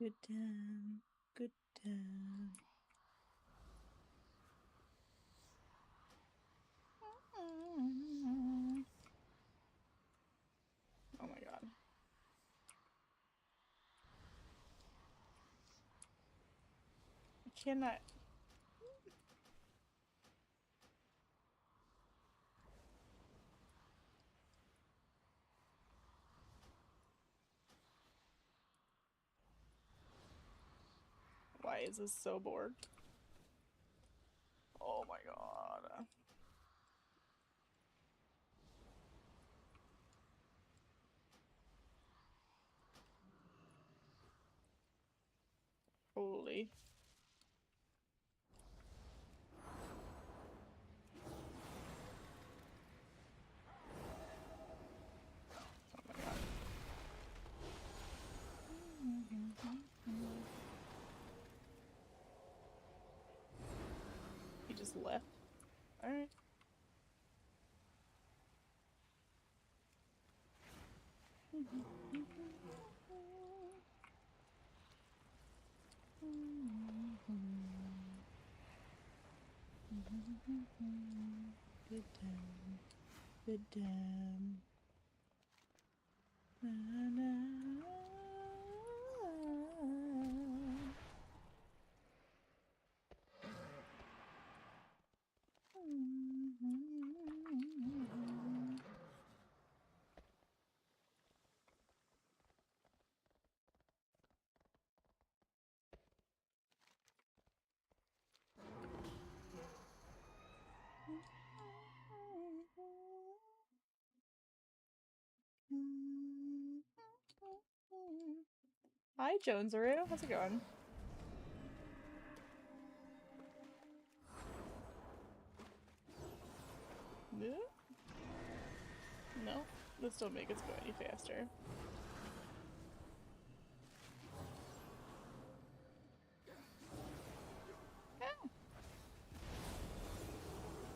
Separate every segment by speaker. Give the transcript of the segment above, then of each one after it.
Speaker 1: Good time. Good time. Oh my god. I cannot. Why is this so bored? Oh my god. Holy. Oh my god. He just left. Alright. Good time. Good time. Na, na. Hi, Jonesaru. How's it going? No, this don't make us go any faster.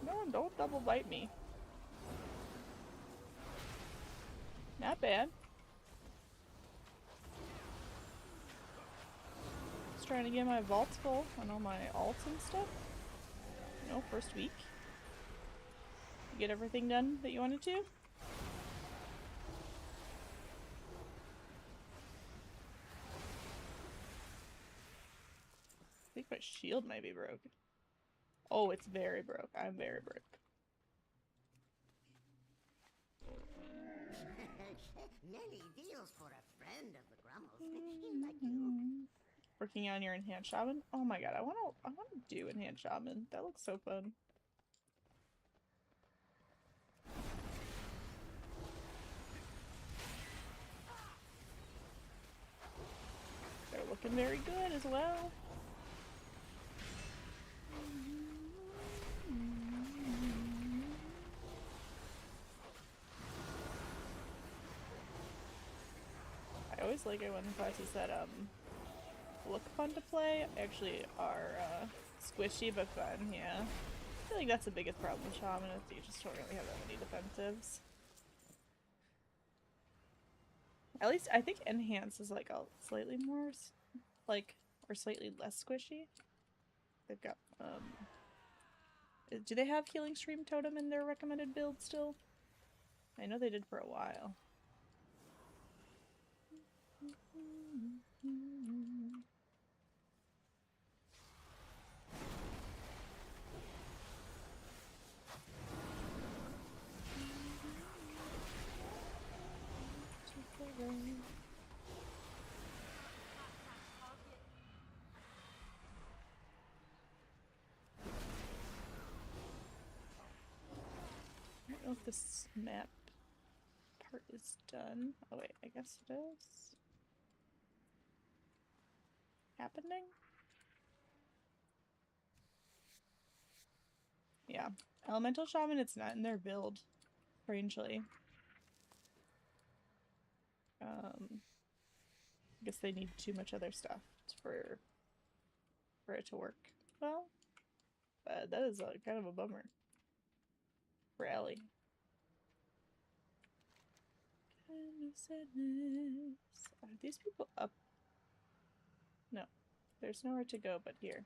Speaker 1: No, don't double bite me. Not bad. Just trying to get my vaults full on all my alts and stuff. You know, first week. You get everything done that you wanted to? I think my shield might be broke. Oh, it's very broke. I'm very broke.
Speaker 2: Many deals for a friend of the Grummles. Like you.
Speaker 1: Working on your enhanced shaman? Oh my god, I wanna do enhanced shaman. That looks so fun. They're looking very good as well. I always like it when classes that look fun to play actually are squishy but fun, yeah. I feel like that's the biggest problem with shaman is you just don't really have that many defensives. At least I think enhance is like a slightly more like or slightly less squishy. They've got do they have healing stream totem in their recommended build still? I know they did for a while. I don't know if this map part is done. Oh wait, I guess it is. Happening? Yeah. Elemental Shaman, it's not in their build, strangely. I guess they need too much other stuff for it to work. Well, that is kind of a bummer for Ellie. Kind of sadness. Are these people up? No. There's nowhere to go but here.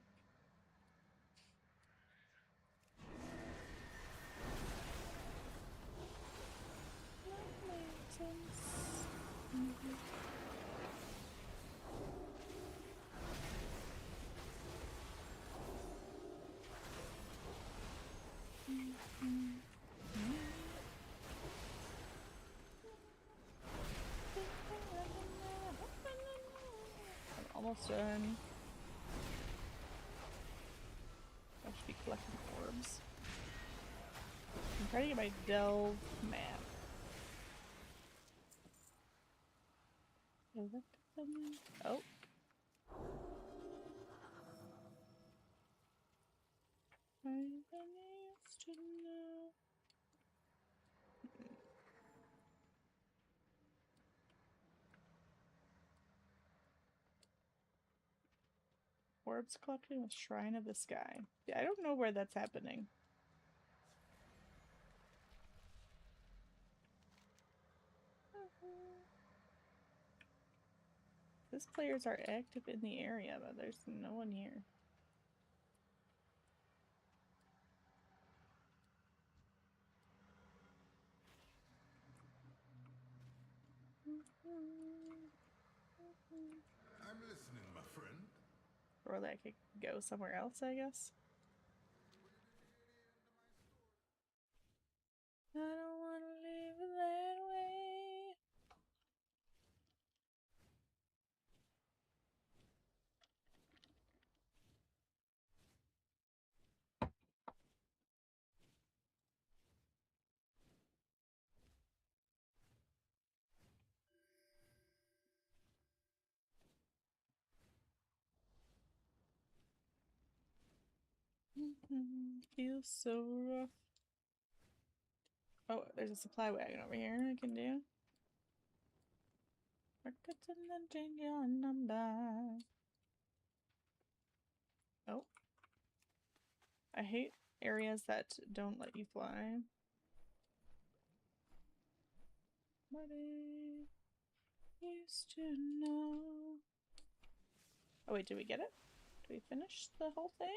Speaker 1: I'm almost done. I should be collecting orbs. I'm trying to get my delve map. Oh. Orbs collecting with Shrine of the Sky. Yeah, I don't know where that's happening. These players are active in the area, but there's no one here.
Speaker 3: I'm listening, my friend.
Speaker 1: Or that could go somewhere else, I guess. I don't want to live that way. Feels so rough. Oh, there's a supply wagon over here I can do. Oh. I hate areas that don't let you fly. Buddy used to know. Oh wait, did we get it? Did we finish the whole thing?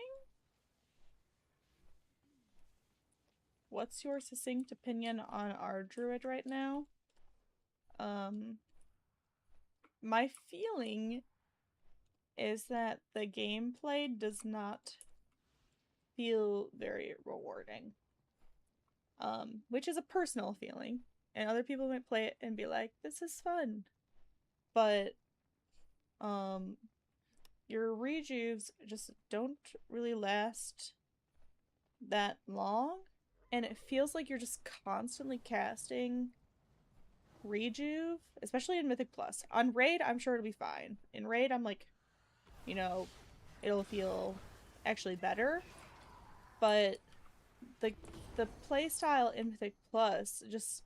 Speaker 1: What's your succinct opinion on our druid right now? My feeling is that the gameplay does not feel very rewarding. Which is a personal feeling. And other people might play it and be like, this is fun. But, your rejuves just don't really last that long. And it feels like you're just constantly casting rejuve, especially in Mythic Plus. On Raid, I'm sure it'll be fine. In Raid, I'm like, you know, it'll feel actually better. But the playstyle in Mythic Plus, just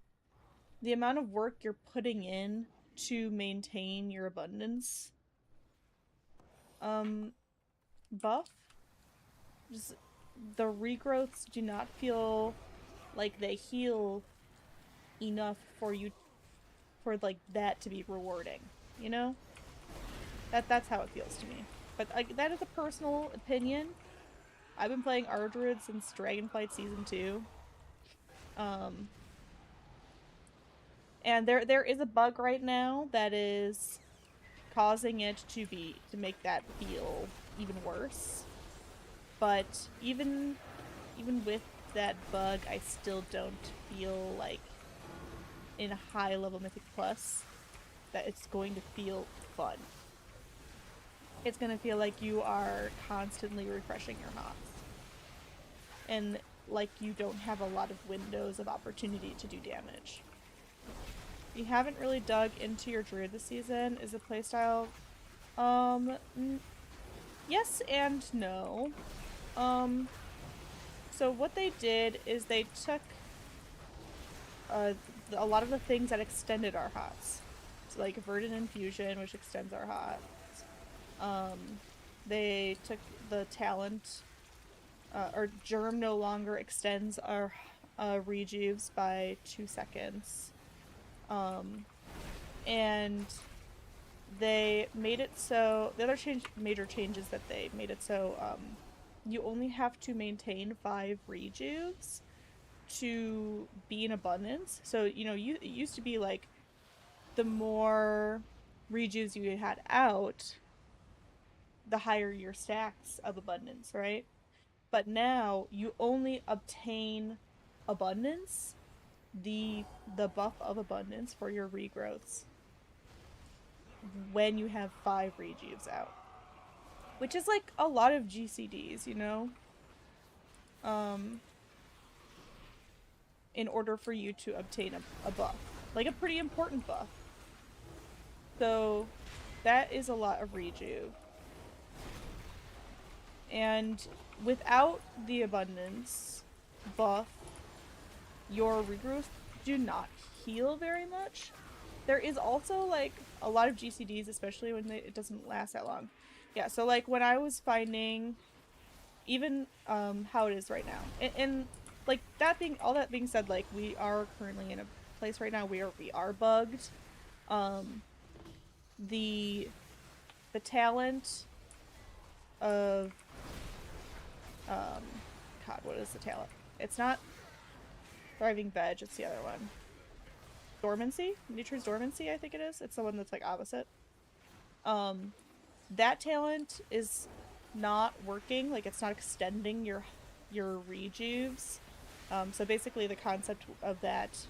Speaker 1: the amount of work you're putting in to maintain your abundance buff, just the regrowths do not feel like they heal enough for you, for like that to be rewarding, you know? That's how it feels to me. But like, that is a personal opinion. I've been playing Ardruid since Dragonflight Season 2. And there is a bug right now that is causing it to make that feel even worse. But even with that bug, I still don't feel like in a high level Mythic Plus that it's going to feel fun. It's gonna feel like you are constantly refreshing your hots. And like you don't have a lot of windows of opportunity to do damage. You haven't really dug into your druid this season. Is the playstyle yes and no. So what they did is they took a lot of the things that extended our hots. So like Verdant Infusion, which extends our hots. They took the talent, or Germ no longer extends our rejuves by 2 seconds. And they made it so the other major changes that they made it so you only have to maintain 5 rejuves to be in abundance. So, you know, it used to be like the more rejuves you had out, the higher your stacks of abundance, right? But now you only obtain abundance, the buff of abundance for your regrowths when you have 5 rejuves out. Which is like a lot of GCDs, you know? Um in order for you to obtain a buff. Like a pretty important buff. So that is a lot of rejuve. And without the abundance buff, your regrowth do not heal very much. There is also like a lot of GCDs, especially when it doesn't last that long. Yeah, so like when I was finding even how it is right now, and like all that being said, like we are currently in a place right now where we are bugged. The talent of God, what is the talent? It's not Thriving Veg, it's the other one. Dormancy? Nature's Dormancy, I think it is. It's the one that's like opposite. That talent is not working, like it's not extending your rejuves. So basically the concept of that,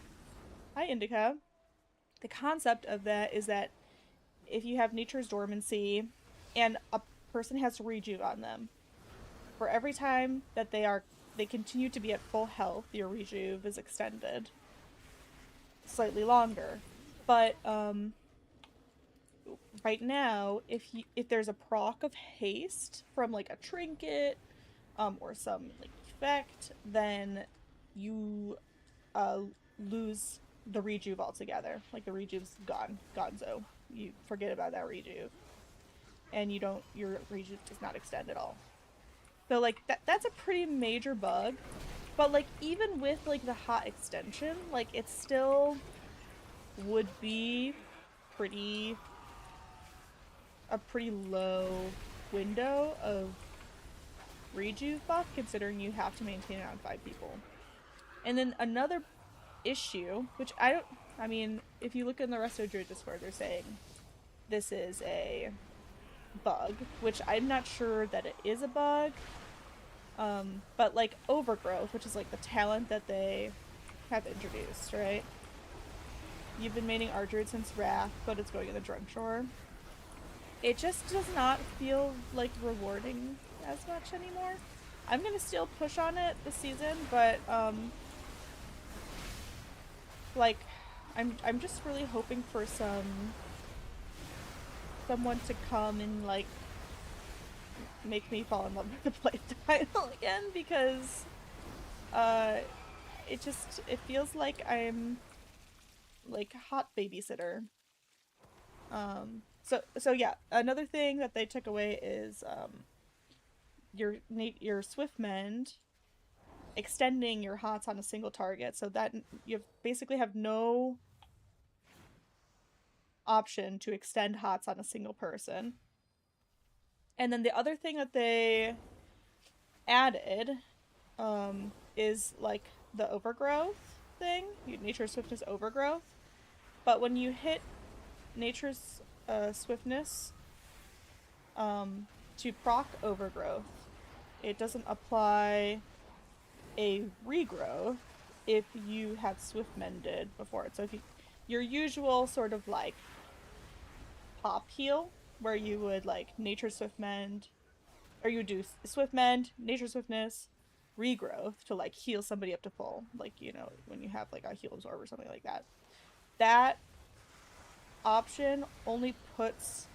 Speaker 1: hi Indica. The concept of that is that if you have Nature's Dormancy and a person has rejuve on them, for every time that they continue to be at full health, your rejuve is extended slightly longer. But right now, if there's a proc of haste from like a trinket or some like effect, then you lose the rejuve altogether. Like the rejuve's gone, gonzo. You forget about that rejuve, and your rejuve does not extend at all. So like that's a pretty major bug. But like even with like the hot extension, like it still would be a pretty low window of rejuve buff, considering you have to maintain it on 5 people. And then another issue, which I mean, if you look in the rest of Druid Discord, they're saying this is a bug, which I'm not sure that it is a bug. But like Overgrowth, which is like the talent that they have introduced, right? You've been maining Archer since Wrath, but it's going in the Drunk Shore. It just does not feel like rewarding as much anymore. I'm gonna still push on it this season, but like I'm just really hoping for someone to come and like make me fall in love with the play style again, because it feels like I'm like hot babysitter. So yeah, another thing that they took away is your Swift Mend extending your hots on a single target, so that you basically have no option to extend hots on a single person. And then the other thing that they added is like the overgrowth thing, Nature's Swiftness overgrowth. But when you hit Nature's Swiftness to proc overgrowth, it doesn't apply a regrowth if you have Swift Mended before it. So if your usual sort of like pop heal, where you would like Nature Swift Mend, or you would do Swift Mend, Nature Swiftness, regrowth to like heal somebody up to full, like, you know, when you have like a heal absorb or something like that. That option only puts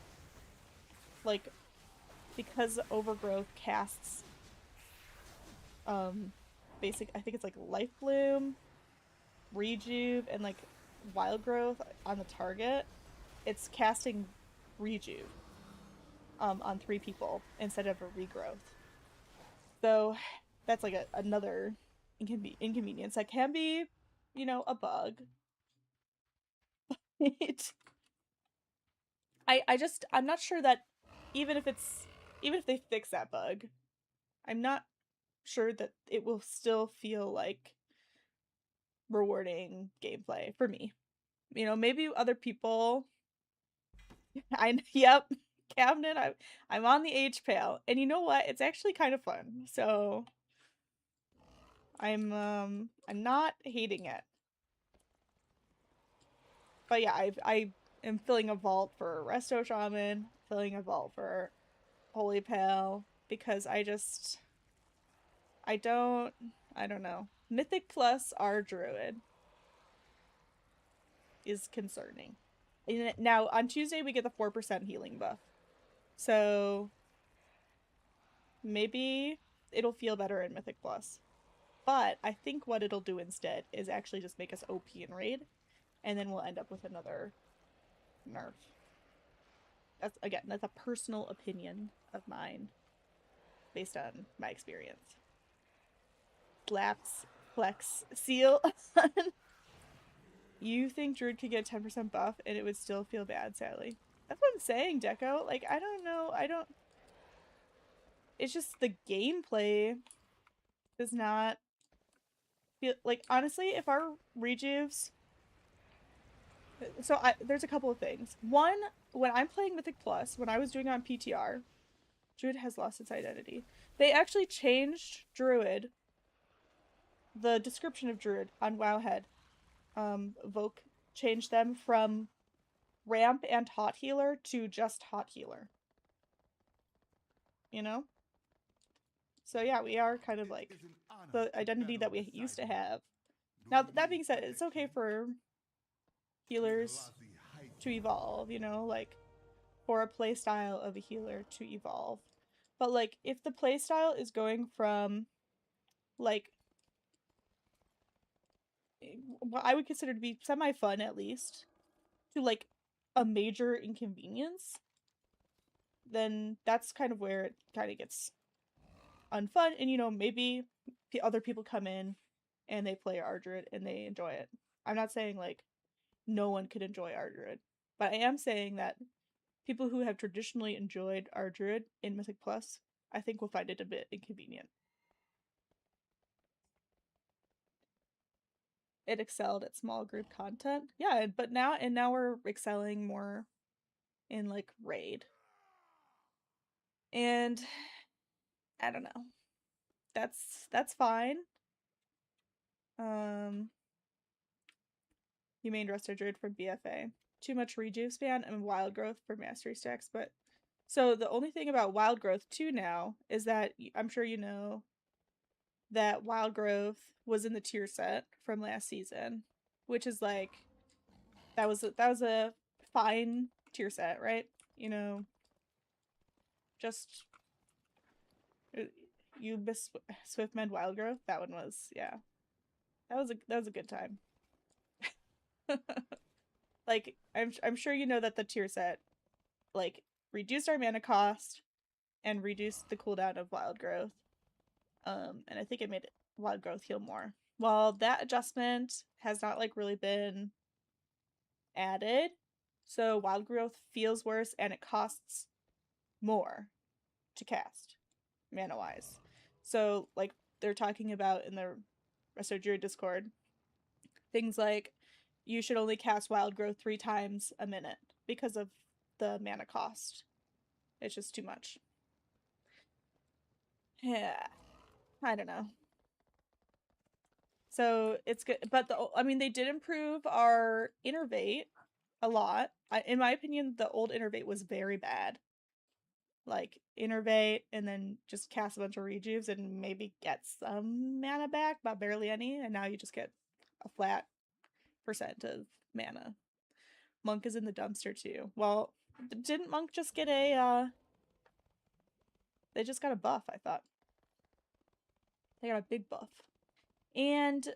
Speaker 1: like, because overgrowth casts I think it's like Life Bloom, Rejuve, and like Wild Growth on the target, it's casting Rejuve on 3 people instead of a regrowth. So that's like another inconvenience that can be, you know, a bug. I'm not sure that even if they fix that bug, I'm not sure that it will still feel like rewarding gameplay for me. You know, maybe other people. Yep, cabinet. I'm on the age pail, and you know what? It's actually kind of fun. So I'm not hating it. But yeah, I am filling a vault for Resto Shaman, filling a vault for Holy Pale because I don't I don't know. Mythic plus our druid is concerning. Now on Tuesday we get the 4% healing buff. So maybe it'll feel better in Mythic Plus. But I think what it'll do instead is actually just make us OP in raid, and then we'll end up with another nerf. That's a personal opinion of mine based on my experience. Slaps, flex, seal. You think Druid could get 10% buff and it would still feel bad, sadly. That's what I'm saying, Deco. Like, I don't know. It's just the gameplay does not feel like, honestly, if our rejuves. So there's a couple of things. One, when I'm playing Mythic Plus, when I was doing it on PTR, Druid has lost its identity. They actually changed Druid, the description of Druid on Wowhead. Voke changed them from ramp and hot healer to just hot healer. You know? So yeah, we are kind of like the identity that we used to have. Now, that being said, it's okay for healers to evolve, you know, like for a playstyle of a healer to evolve. But like if the playstyle is going from like what I would consider to be semi-fun at least to like a major inconvenience, then that's kind of where it kind of gets unfun. And you know, maybe other people come in and they play Ardred and they enjoy it. I'm not saying like no one could enjoy Ardred, but I am saying that people who have traditionally enjoyed Ardred in Mythic Plus, I think will find it a bit inconvenient. It excelled at small group content. Yeah, but now we're excelling more in like raid. And I don't know. That's fine. You main Resto Druid from BFA. Too much rejuve span and wild growth for mastery stacks, but so the only thing about wild growth too now is that I'm sure you know that wild growth was in the tier set from last season, which is like that was a fine tier set, right? You know, just you miss Swiftmend wild growth. That one was, yeah, that was a good time. Like I'm sure you know that the tier set like reduced our mana cost and reduced the cooldown of wild growth. And I think it made wild growth heal more. Well, that adjustment has not like really been added, so wild growth feels worse and it costs more to cast mana wise. So like they're talking about in the Resto Druid Discord things like you should only cast wild growth 3 times a minute because of the mana cost. It's just too much. Yeah, I don't know. So it's good, but I mean, they did improve our innervate a lot. In my opinion, the old innervate was very bad. Like innervate and then just cast a bunch of rejuves and maybe get some mana back, but barely any. And now you just get a flat percent of mana. Monk is in the dumpster too. Well, didn't Monk just get a? They just got a buff. I thought they got a big buff. And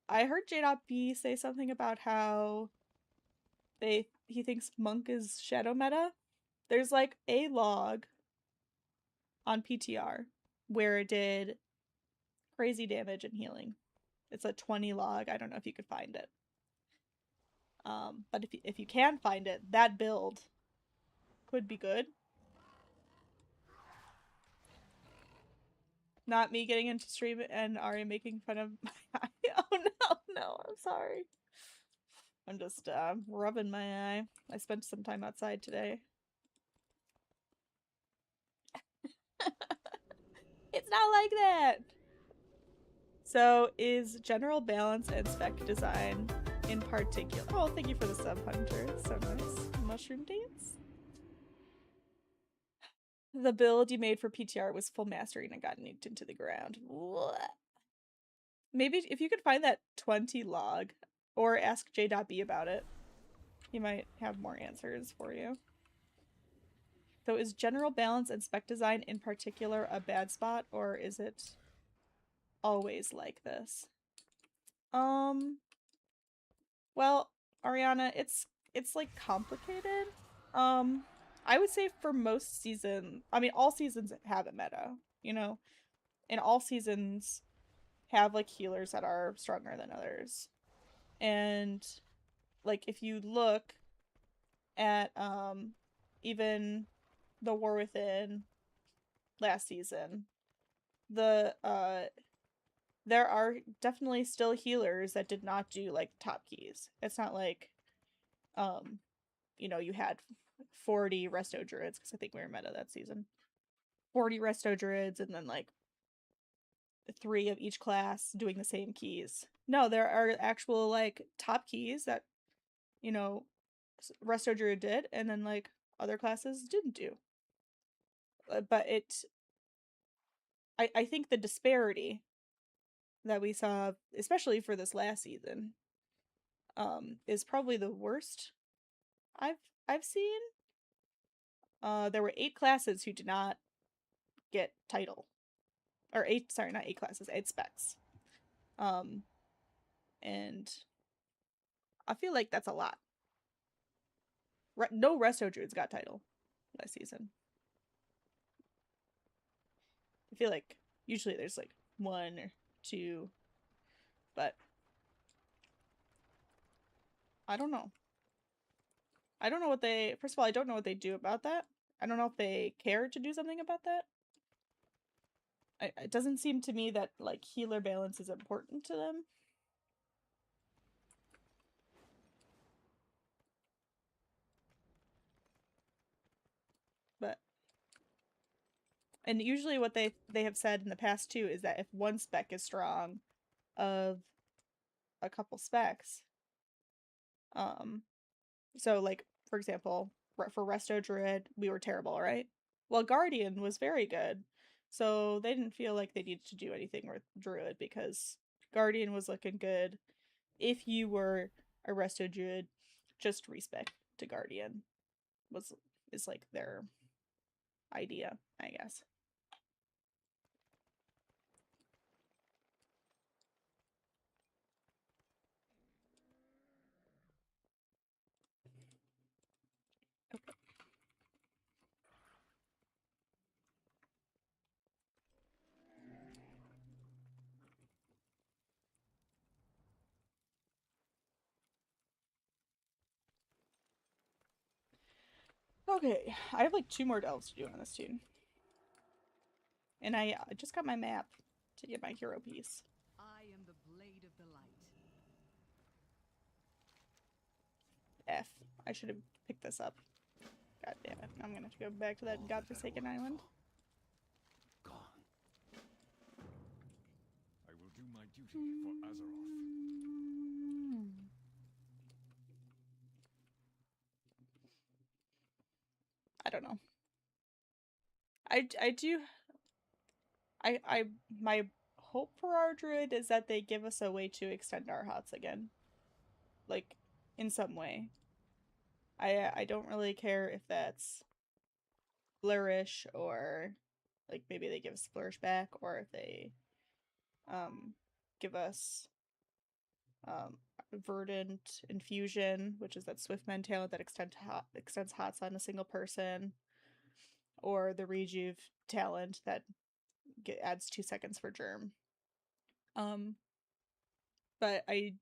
Speaker 1: I heard J.B say something about how he thinks Monk is shadow meta. There's like a log on PTR where it did crazy damage and healing. It's a 20 log. I don't know if you could find it. But if you can find it, that build would be good. Not me getting into stream and Ari making fun of my eye. Oh no, I'm sorry. I'm just rubbing my eye. I spent some time outside today. It's not like that! So, is general balance and spec design in particular... Oh, thank you for the sub, Hunter. It's so nice. Mushroom dance? The build you made for PTR was full mastery and it got nuked into the ground. What? Maybe if you could find that 20 log, or ask J.B about it, he might have more answers for you. So is general balance and spec design in particular a bad spot, or is it always like this? Well, Ariana, it's like complicated. I would say for most seasons, I mean all seasons have a meta, you know? And all seasons have like healers that are stronger than others. And like if you look at even the War Within last season, there are definitely still healers that did not do like top keys. It's not like you know, you had 40 resto druids, because I think we were meta that season. 40 resto druids and then like 3 of each class doing the same keys. No, there are actual like top keys that, you know, resto druid did and then like other classes didn't do. But I think the disparity that we saw, especially for this last season, is probably the worst I've seen. There were 8 classes who did not get title. Or 8, sorry, not 8 classes, 8 specs. And I feel like that's a lot. No resto druids got title last season. I feel like usually there's like 1 or 2, but I don't know. I don't know what they, first of all, I don't know what they do about that. I don't know if they care to do something about that. It doesn't seem to me that like healer balance is important to them. But and usually what they have said in the past too is that if one spec is strong of a couple specs, so like for example, for Resto Druid, we were terrible, right? Well, Guardian was very good. So they didn't feel like they needed to do anything with Druid because Guardian was looking good. If you were a Resto Druid, just respec to Guardian is like their idea, I guess. Okay, I have like 2 more delves to do on this tune. And I just got my map to get my hero piece.
Speaker 4: I am the blade of the light.
Speaker 1: F. I should have picked this up. God damn it. I'm gonna have to go back to that godforsaken island.
Speaker 3: Gone. I will do my duty for Azeroth.
Speaker 1: I don't know. My hope for our druid is that they give us a way to extend our hots again. Like, in some way. I don't really care if that's flourish or like maybe they give us flourish back, or if they give us verdant infusion, which is that swift talent that extends hots on a single person, or the rejuve talent that adds 2 seconds for germ. But I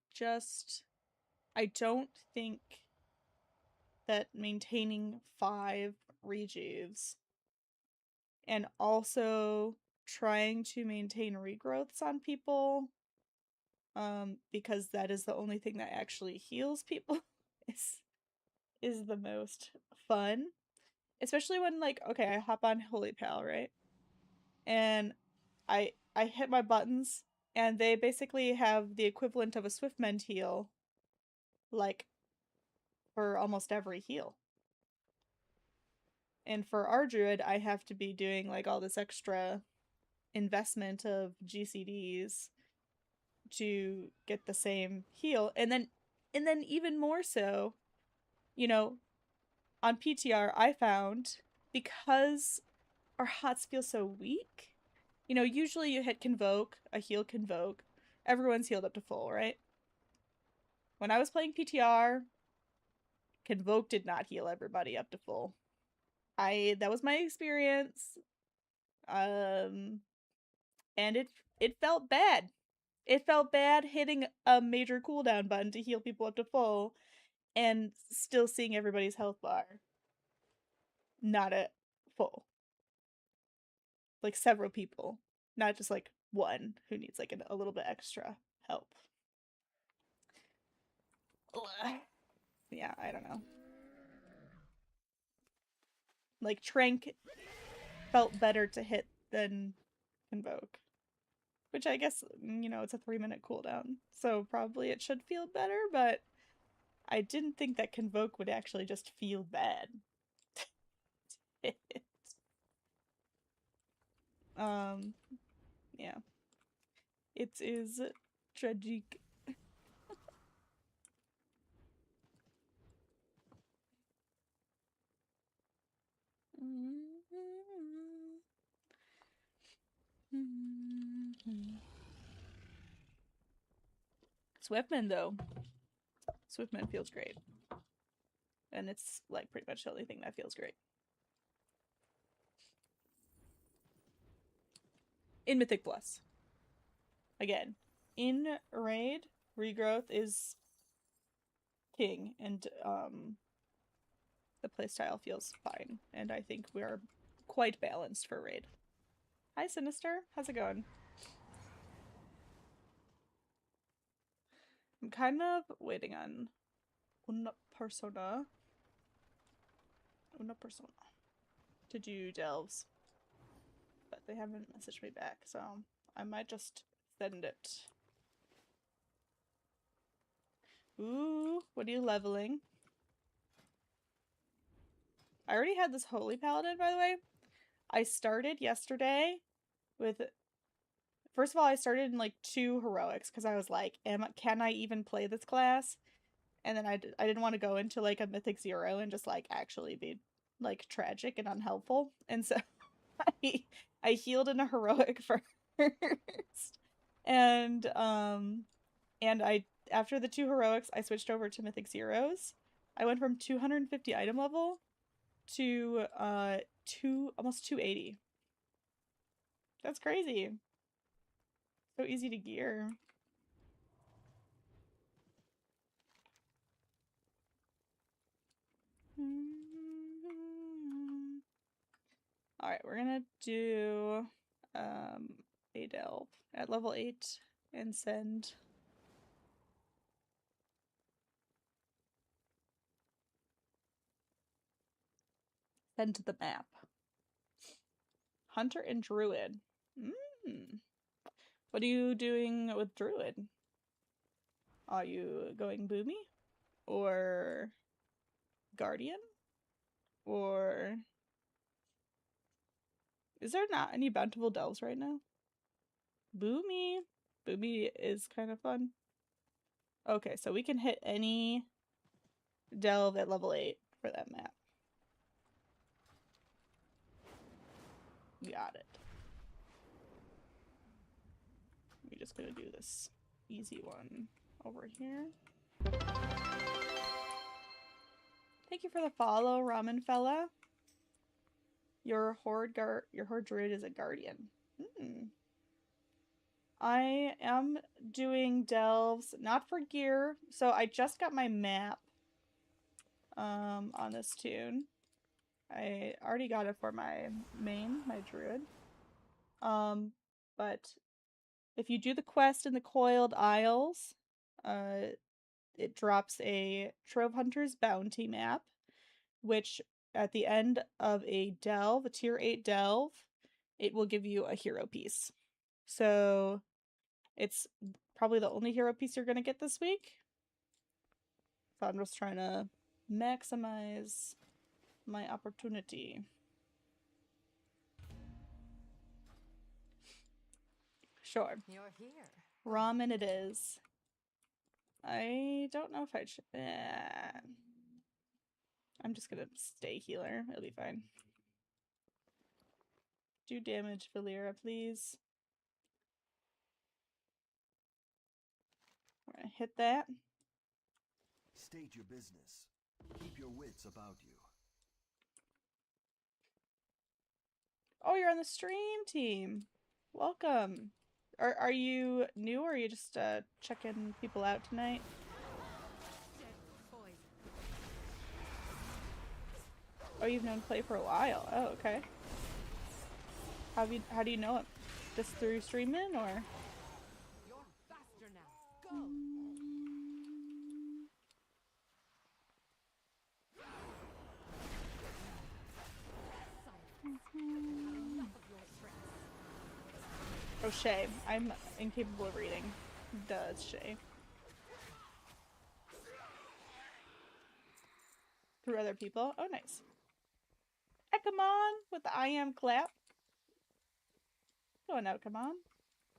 Speaker 1: don't think that maintaining 5 rejuves and also trying to maintain regrowths on people, because that is the only thing that actually heals people, is the most fun. Especially when, like, okay, I hop on Holy Pal, right? And I hit my buttons, and they basically have the equivalent of a Swift Mend heal, like, for almost every heal. And for our druid, I have to be doing, like, all this extra investment of GCDs to get the same heal. And then even more so, you know, on PTR, I found, because our hots feel so weak, you know, usually you hit Convoke, a heal Convoke, everyone's healed up to full, right? When I was playing PTR, Convoke did not heal everybody up to full. That was my experience. And it felt bad. It felt bad hitting a major cooldown button to heal people up to full and still seeing everybody's health bar not at full. Like several people, not just like one who needs like a little bit extra help. Yeah, I don't know. Like Trank felt better to hit than Convoke. Which I guess, you know, it's a 3-minute cooldown. So probably it should feel better, but I didn't think that Convoke would actually just feel bad. Yeah. It is tragic. Swiftman, though. Swiftman feels great. And it's, like, pretty much the only thing that feels great. In Mythic Plus. Again, in Raid, regrowth is king, and the playstyle feels fine, and I think we're quite balanced for Raid. Hi, Sinister. How's it going? I'm kind of waiting on una persona to do delves, but they haven't messaged me back, so I might just send it. Ooh, what are you leveling? I already had this Holy Paladin, by the way. I started yesterday with... First of all, I started in, like, 2 heroics, because I was like, can I even play this class? And then I didn't want to go into, like, a Mythic 0 and just, like, actually be, like, tragic and unhelpful. And so I healed in a heroic first. And I, after the 2 heroics, I switched over to Mythic 0s. I went from 250 item level to almost 280. That's crazy. So easy to gear. Alright, we're gonna do a delve at level 8 and send to the map. Hunter and Druid. What are you doing with Druid? Are you going Boomy? Or Guardian? Or... Is there not any bountiful delves right now? Boomy. Boomy is kind of fun. Okay, so we can hit any delve at level 8 for that map. Got it. We're just gonna do this easy one over here. Thank you for the follow, Ramen Fella. Your horde druid is a guardian. I am doing delves, not for gear. So I just got my map on this tune. I already got it for my main, my druid. But if you do the quest in the Coiled Isles, it drops a Trove Hunter's Bounty map, which at the end of a delve, a tier 8 delve, it will give you a hero piece. So it's probably the only hero piece you're going to get this week. So I'm just trying to maximize my opportunity. Sure.
Speaker 5: You're here.
Speaker 1: Ramen it is. I don't know if I should. I'm just gonna stay healer. It'll be fine. Do damage, Valera, please. We're gonna hit that.
Speaker 6: State your business. Keep your wits about you.
Speaker 1: Oh, you're on the stream team. Welcome. Are you new or are you just checking people out tonight?
Speaker 4: Deadly poison.
Speaker 1: Oh, you've known Clay for a while. Oh, okay. How do you know him? Just through streaming or?
Speaker 4: You're faster now. Go. Enough of your tricks.
Speaker 1: Oh, Shay. I'm incapable of reading. Duh, it's Shay. Through other people? Oh, nice. Ekamon with the I am clap. Going out, come on.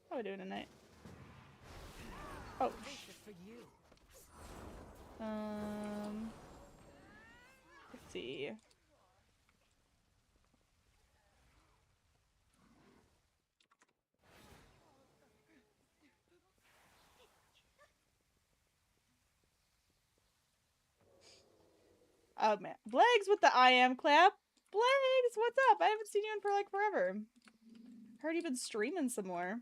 Speaker 1: How are we doing tonight? Oh,
Speaker 4: This is for you.
Speaker 1: let's see. Oh man, Blags with the I am clap. Blags, what's up? I haven't seen you in for like forever. Heard you've been streaming some more.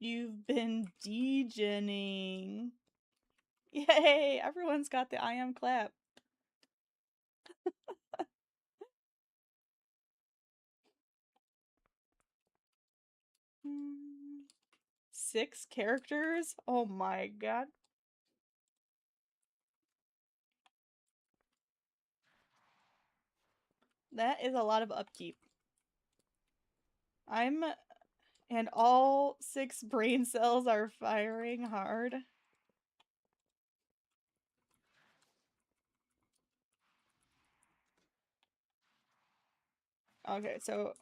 Speaker 1: You've been degening. Yay! Everyone's got the I am clap. 6 characters? Oh my god. That is a lot of upkeep. And all 6 brain cells are firing hard. Okay, so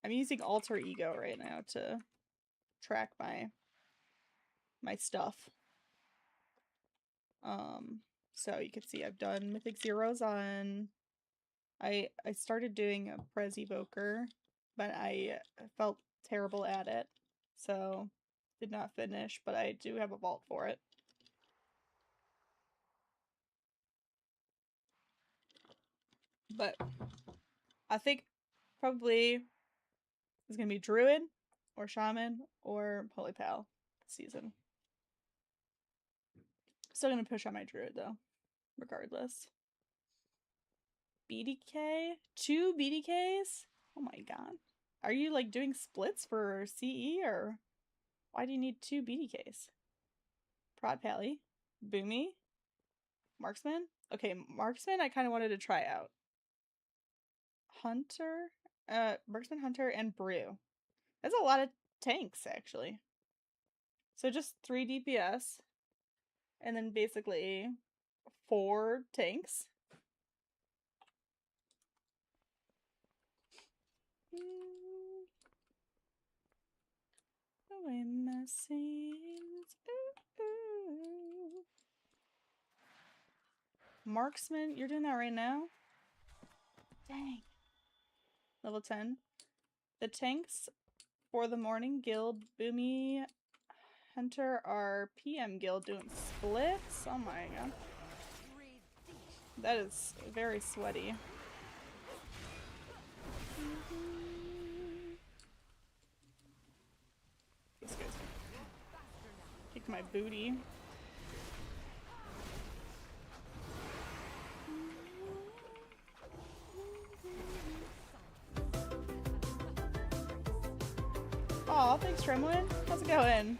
Speaker 1: I'm using Alter Ego right now to track my stuff. So you can see I've done Mythic Zeros on... I started doing a Prez Evoker, but I felt terrible at it, so did not finish, but I do have a vault for it. But I think probably it's gonna be Druid or Shaman or Holy Pal this season. Still gonna push on my Druid though, regardless. BDK? 2 BDKs? Oh my god. Are you like doing splits for CE or why do you need 2 BDKs? Prod Pally, Boomy, Marksman? Okay, Marksman I kind of wanted to try out. Hunter? Marksman, Hunter, and Brew. That's a lot of tanks, actually. So just 3 DPS. And then basically 4 tanks. Away my sins. Ooh. Marksman, you're doing that right now? Dang. Level 10. The tanks for the morning guild, Boomy, Hunter are PM guild doing splits. Oh my god. That is very sweaty. kick my booty. Aw, thanks Tremlin. How's it going?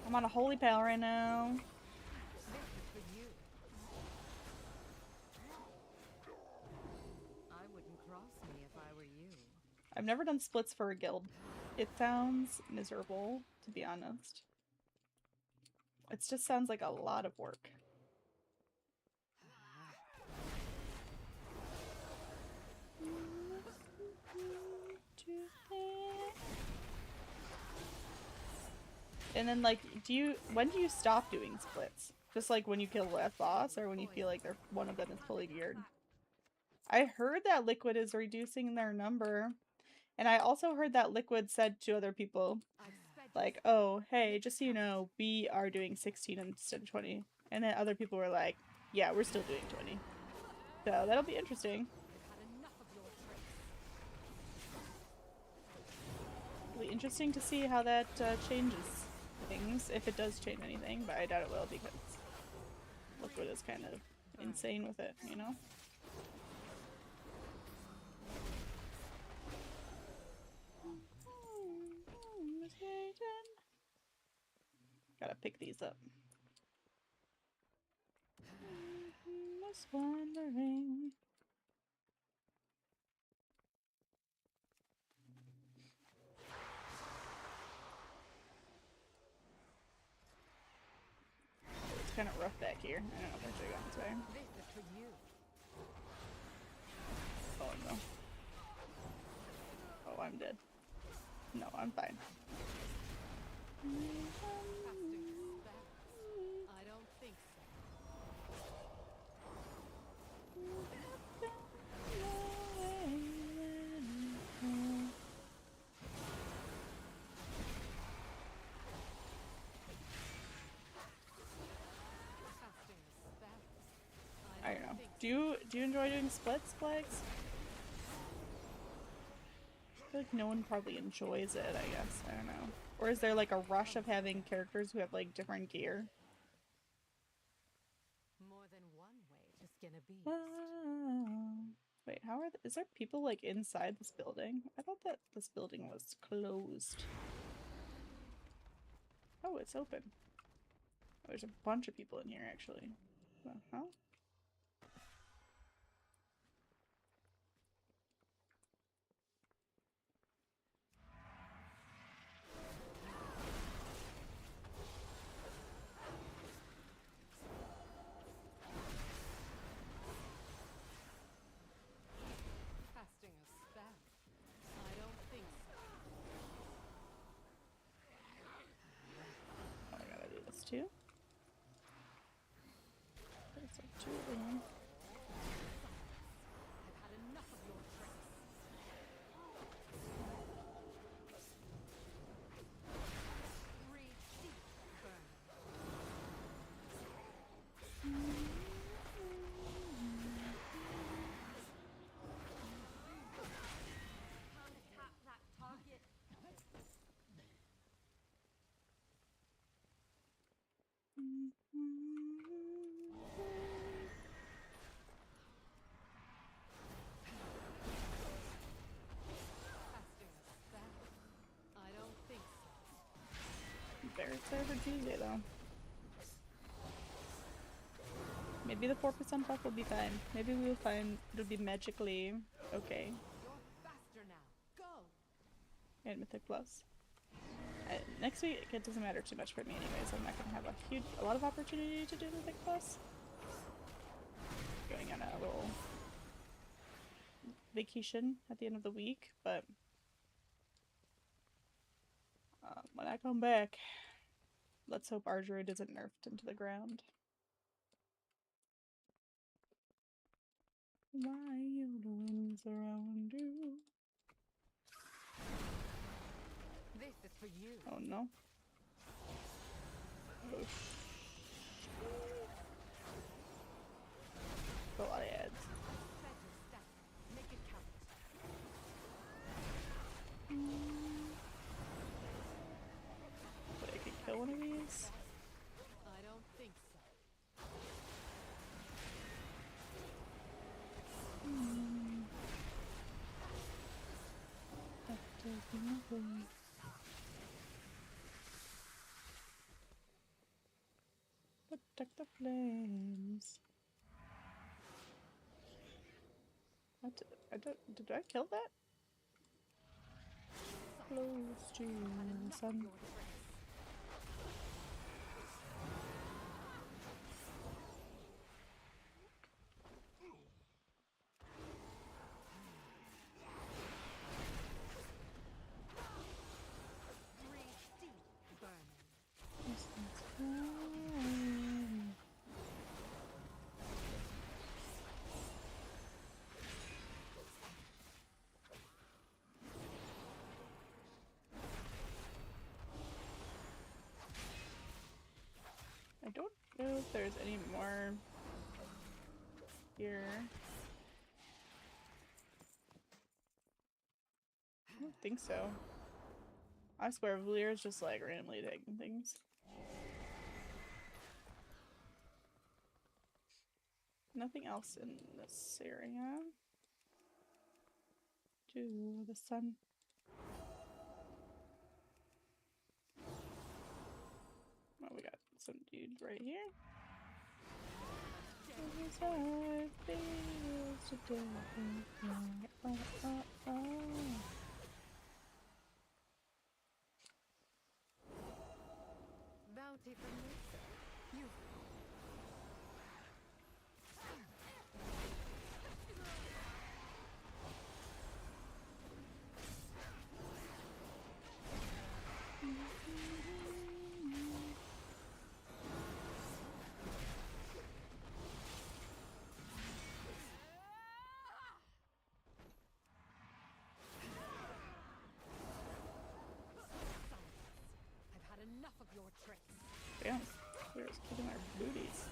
Speaker 1: I'm on a holy pal right now.
Speaker 4: I wouldn't cross me if I were you.
Speaker 1: I've never done splits for a guild. It sounds miserable, to be honest. It just sounds like a lot of work. And then, like, when do you stop doing splits? Just like when you kill that boss, or when you feel like one of them is fully geared? I heard that Liquid is reducing their number, and I also heard that Liquid said to other people, like, oh, hey, just so you know, we are doing 16 instead of 20. And then other people were like, yeah, we're still doing 20. So that'll be interesting. It'll be interesting to see how that changes things, if it does change anything, but I doubt it will because Liquid is kind of insane with it, you know? Gotta pick these up. Was wondering. It's kind of rough back here. I don't know if I should have gone this way. Oh no. Oh, I'm dead. No, I'm fine.
Speaker 4: I don't think so.
Speaker 1: I don't know. Do you enjoy doing splits, Flags? I feel like no one probably enjoys it, I guess. I don't know. Or is there like a rush of having characters who have like different gear?
Speaker 4: More than one way to skin a beast.
Speaker 1: Wait, is there people like inside this building? I thought that this building was closed. Oh, it's open. Oh, there's a bunch of people in here actually. Uh-huh.
Speaker 4: Casting a spell. I don't think so.
Speaker 1: Oh, I gotta do this too. There's like two of them.
Speaker 4: I've had enough of your tricks. Receive burn. Untap that target. Casting a spell. I don't think so.
Speaker 1: Barrett's there for Tuesday though. Maybe the 4% buff will be fine. Maybe we'll find it'll be magically okay.
Speaker 4: You're faster now. Go.
Speaker 1: And Mythic Plus. Next week it doesn't matter too much for me anyways. I'm not gonna have a lot of opportunity to do Mythic Plus. Going on a little vacation at the end of the week, but when I come back, let's hope our druid isn't nerfed into the ground. While the winds around you.
Speaker 4: This is for you.
Speaker 1: Oh no. Oh a lot of ads.
Speaker 4: Set your step. Make it count.
Speaker 1: protect the flames. What? Did I kill that? Close to the sun. I don't know if there's any more here. I don't think so. I swear, Valier is just like randomly taking things. Nothing else in this area. To the sun. Oh, we got some dudes right here.
Speaker 4: Bounty from nature. You. I've had enough of your tricks.
Speaker 1: Damn, we're just kicking our booties.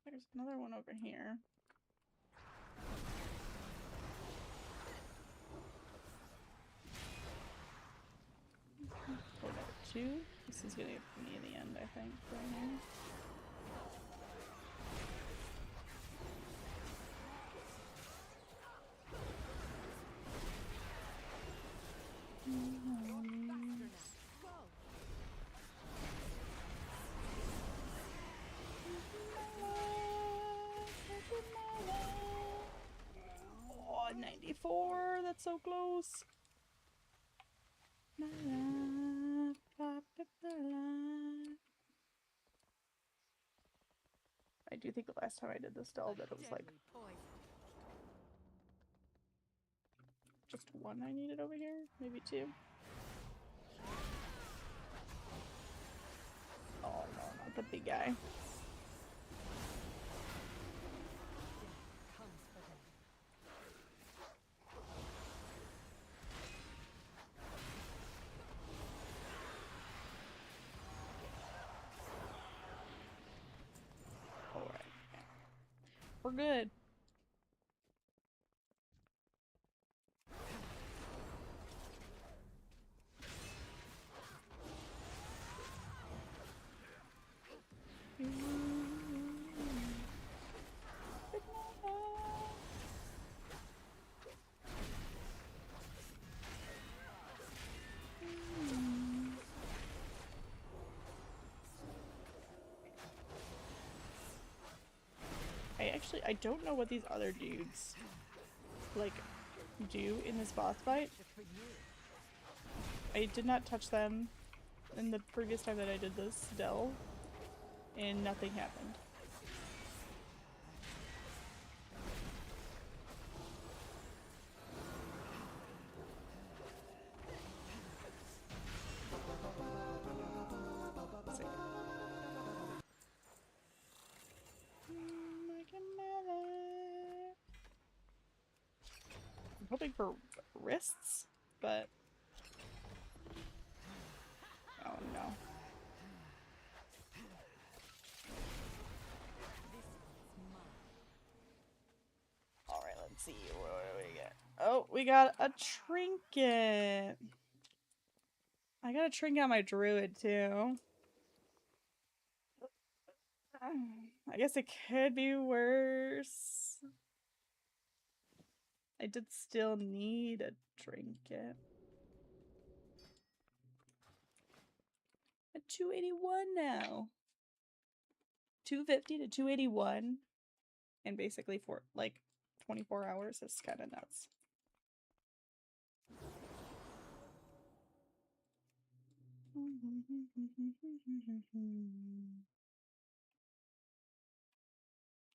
Speaker 1: There's another one over here. Oh, number 2. This is gonna get me in the end, I think, right now. Oh, 94! That's so close! I do think the last time I did this doll that it was like just 1 I needed over here, maybe 2. Oh no, not the big guy. Alright. We're good. I don't know what these other dudes like do in this boss fight. I did not touch them in the previous time that I did this delve, and nothing happened. I'm hoping for wrists, but oh no. Alright, let's see. What do we get? Oh, we got a trinket. I got a trinket on my druid too. I guess it could be worse. I did still need a trinket. At 281 now. 250 to 281. And basically for like 24 hours is kind of nuts.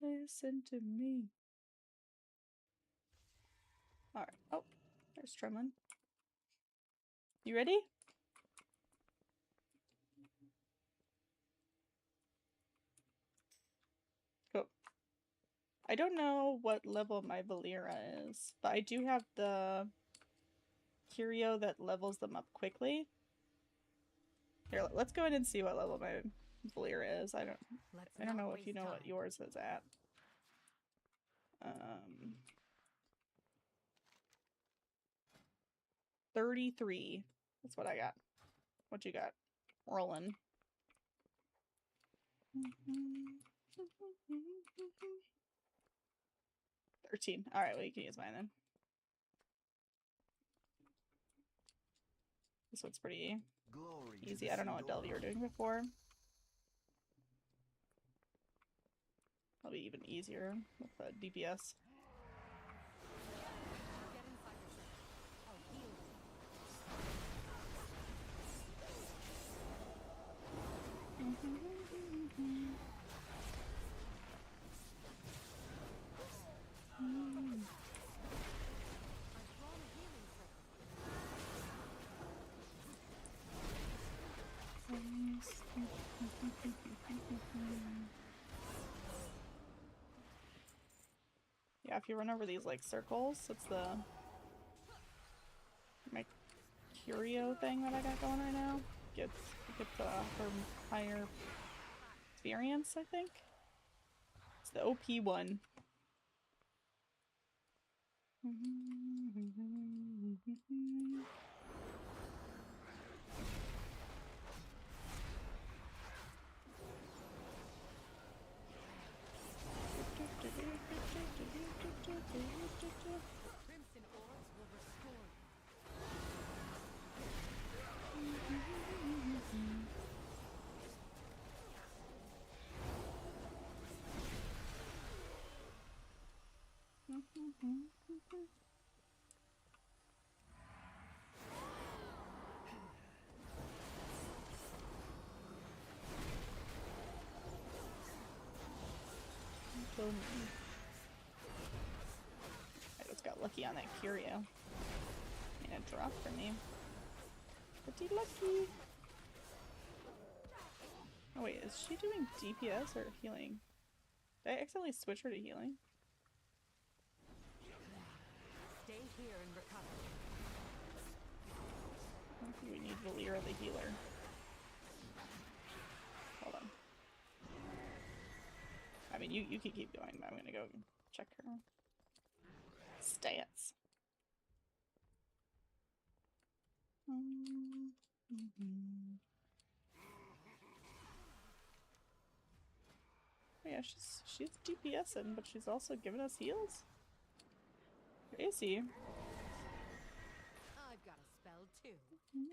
Speaker 1: Listen to me. Alright. Oh, there's Tremlin. You ready? Go. I don't know what level my Valera is, but I do have the curio that levels them up quickly. Here, let's go in and see what level my Valera is. I don't know if you know what yours is at. 33. That's what I got. What you got? Rolling. 13. Alright, well, you can use mine then. This one's pretty easy. I don't know what delve you were doing before. Probably even easier with the DPS.
Speaker 4: Get inside your ship. I'll heal you. I've drawn a healing
Speaker 1: Yeah, if you run over these like circles, it's the my curio thing that I got going right now. Get for higher experience, I think. It's the OP one.
Speaker 4: crimson orbs will restore you.
Speaker 1: I just got lucky on that curio. And it dropped for me. Pretty lucky. Oh wait, is she doing DPS or healing? Did I accidentally switch her to healing?
Speaker 4: Stay here and recover.
Speaker 1: I think we need Valera the healer. Hold on. I mean, you can keep going, but I'm gonna go check her stats. Oh yeah, she's DPSing, but she's also giving us heals. Crazy.
Speaker 4: I've got a spell too. Dispel.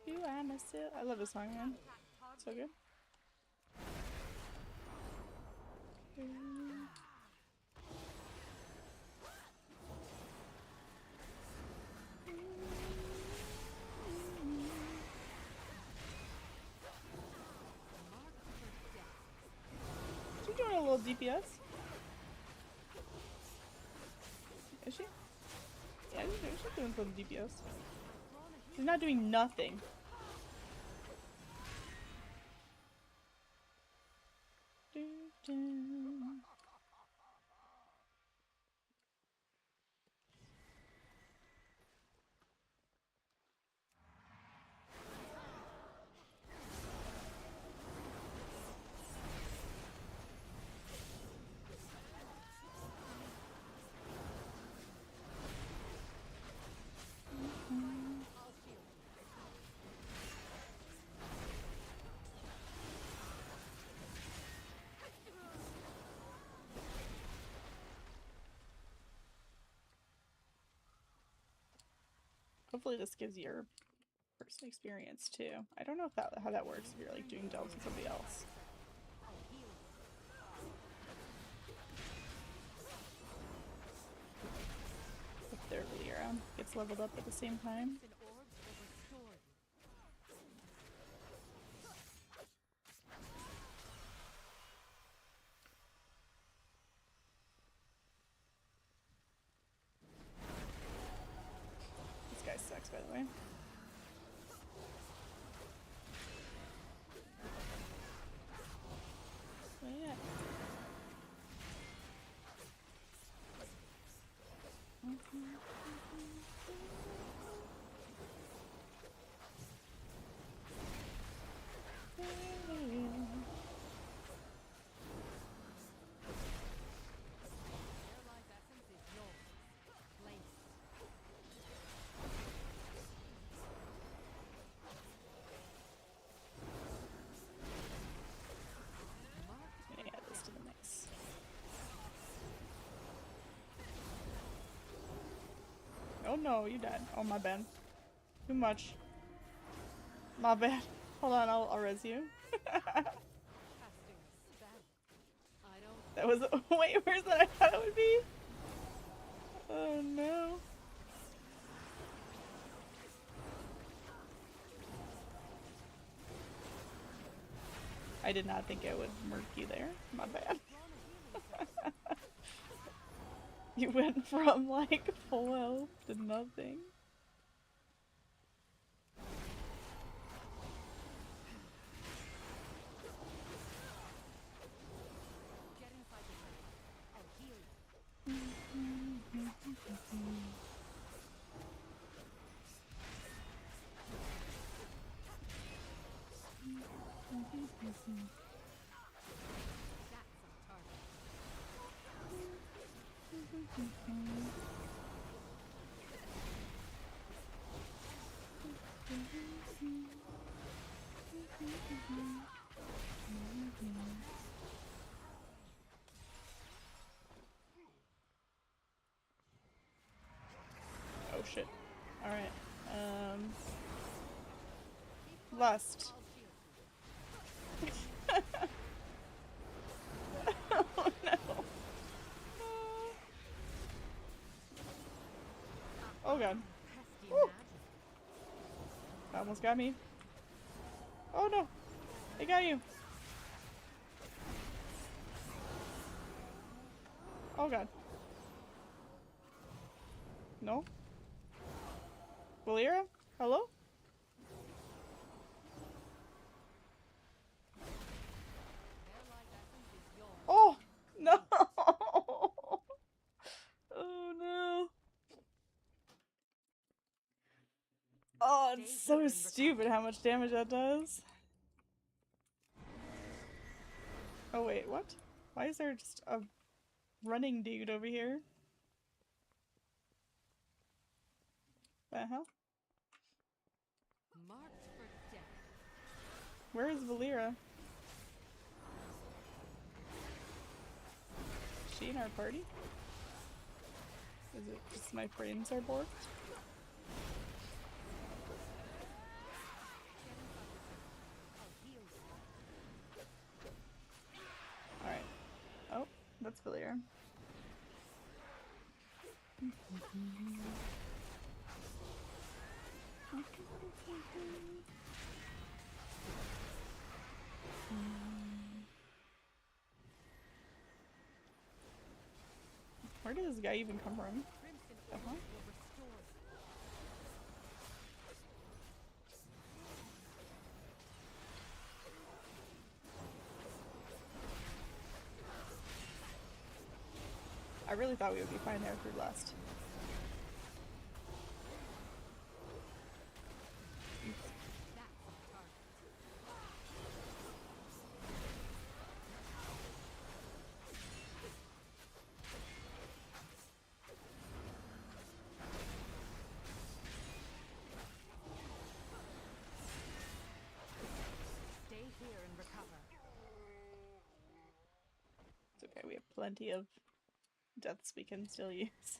Speaker 1: You I miss it. I love this song, man. So good. She's doing a little DPS. Is she? Yeah, she's doing some DPS. She's not doing nothing. Hopefully this gives your person experience too. I don't know if how that works if you're like doing delves with somebody else. If their Valera gets leveled up at the same time. This guy sucks, by the way. So yeah. Add this to the mix. Oh no, you died. Oh my bad. Too much. My bad. Hold on, I'll res you. That was wait, where's that? I thought it would be. Oh no. I did not think I would murk you there. My bad. You went from like full health to nothing. Oh shit. Alright. Lust. Oh no. Oh god. Woo. That almost got me. Oh no. They got you. Oh god. No? Valera? Hello? Oh! No! Oh no. Oh, it's so stupid how much damage that does. Oh wait, what? Why is there just a running dude over here? The hell?
Speaker 4: Marked for death.
Speaker 1: Where is Valera? Is she in our party? Is it just my frames are borked? Alright. Oh, that's Valera. Where did this guy even come from? Uh-huh. I really thought we would be fine there through last.
Speaker 4: Stay here and recover.
Speaker 1: It's okay, we have plenty of deaths we can still use.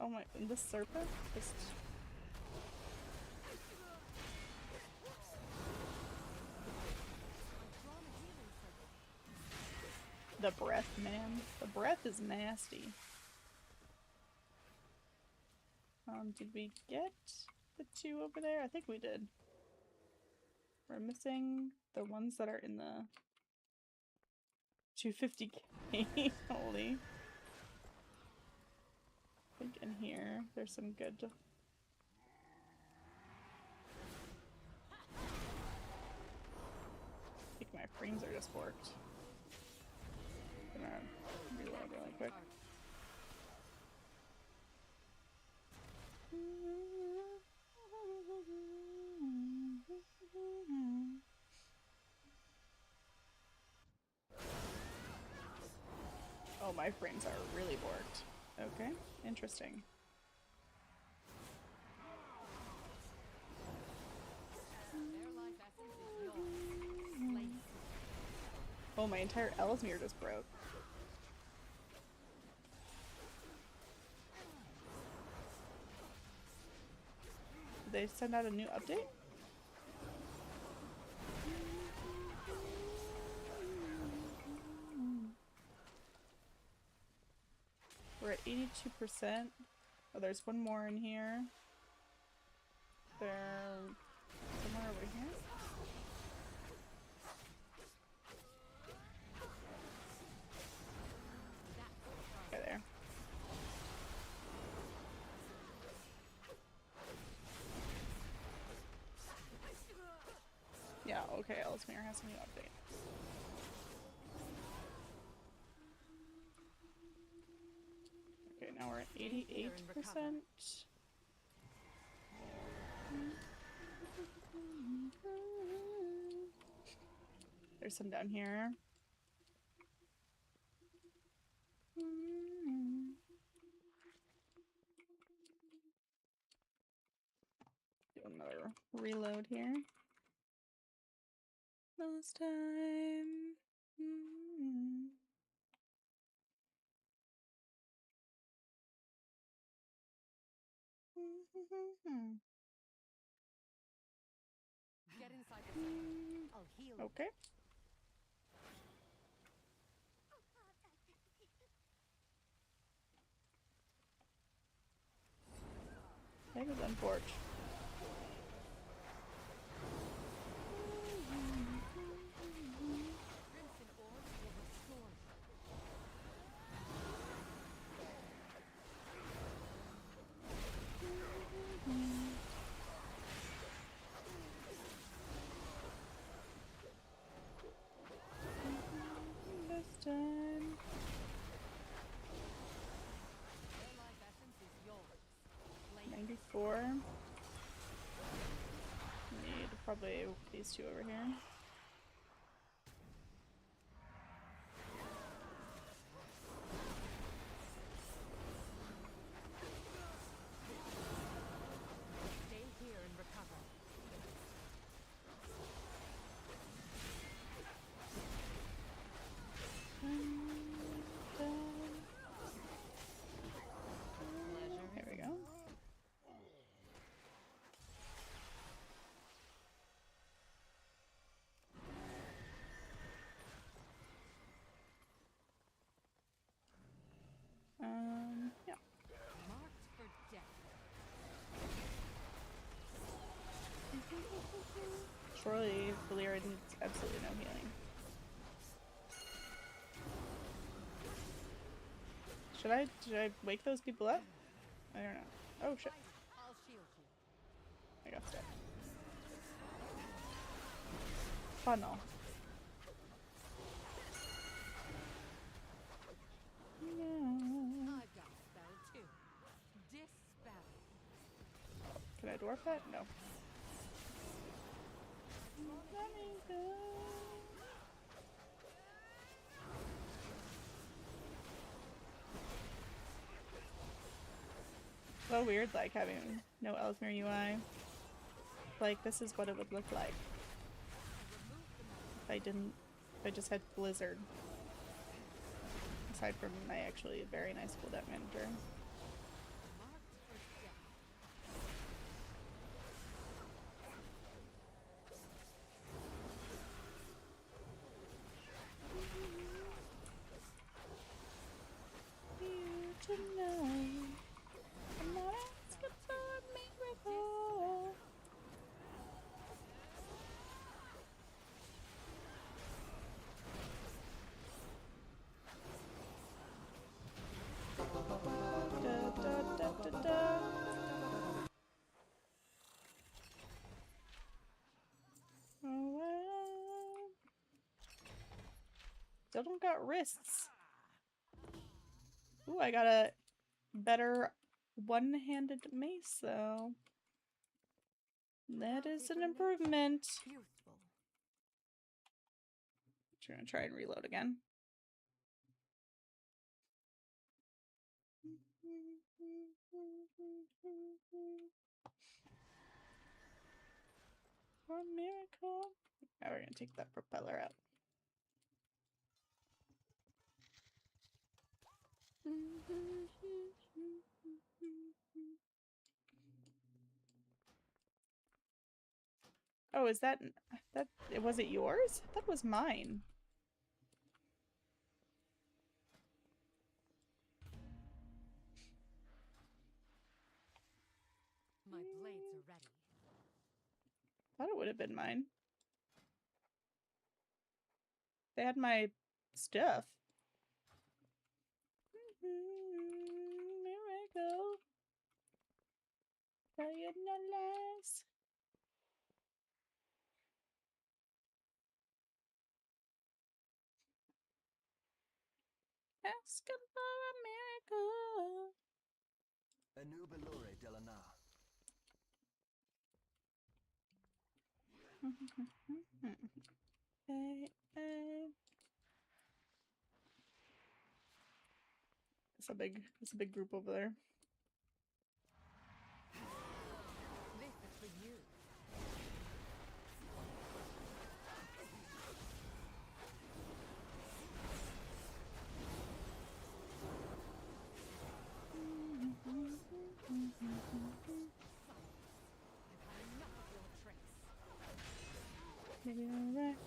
Speaker 1: Oh my, and this serpent just The breath, man. The breath is nasty. Did we get the two over there? I think we did. We're missing the ones that are in the 250k. Holy. I think in here there's some good. I think my frames are just forked. I'm gonna reload really quick. Oh, my frames are really borked. Okay, interesting.
Speaker 4: Their life essence is yours. Slay.
Speaker 1: Oh, my entire Ellesmere just broke. Did they send out a new update? We're at 82%. Oh, there's one more in here. They're somewhere over here. Okay, there. Yeah, okay, Ellesmere has a new update. Okay, now we're at 88%. There's some down here. Do another reload here. Last time.
Speaker 4: Get inside the city. I'll heal you.
Speaker 1: Okay. That was unfortunate.
Speaker 4: Crimson orbs will restore
Speaker 1: This time.
Speaker 4: Their life essence is yours. Slay.
Speaker 1: 94. Need probably these two over here.
Speaker 4: Stay here and recover. Pleasure.
Speaker 1: There we go. Yeah.
Speaker 4: Marked for death.
Speaker 1: Surely Valyria needs absolutely no healing. Should I wake those people up? I don't know. Oh shit.
Speaker 4: I'll shield you.
Speaker 1: I got stuck. Funnel.
Speaker 4: I've got a spell too. Dispel.
Speaker 1: Can I dwarf that? No. Let me go. So weird, like having no Ellesmere UI. Like this is what it would look like if I just had Blizzard. Aside from my actually very nice cooldown manager.
Speaker 4: Marked for death.
Speaker 1: tonight. I'm not asking for a miracle. Da, da, da, da, da. Oh, well. Still don't got wrists. Ooh, I got a better one-handed mace, though. That is an improvement.
Speaker 4: Beautiful.
Speaker 1: Just gonna try and reload again. For a miracle. Now we're gonna take that propeller out. Oh, is that was it yours? That was mine.
Speaker 4: My blades are ready.
Speaker 1: Thought it would have been mine. They had my stuff. Miracle. Tell you no lies. Asking for a miracle.
Speaker 6: Anubilore Delana.
Speaker 1: Hey, hey. It's a big group over there.
Speaker 4: This is for you. I've had enough of your tricks.
Speaker 1: Maybe I'll wreck.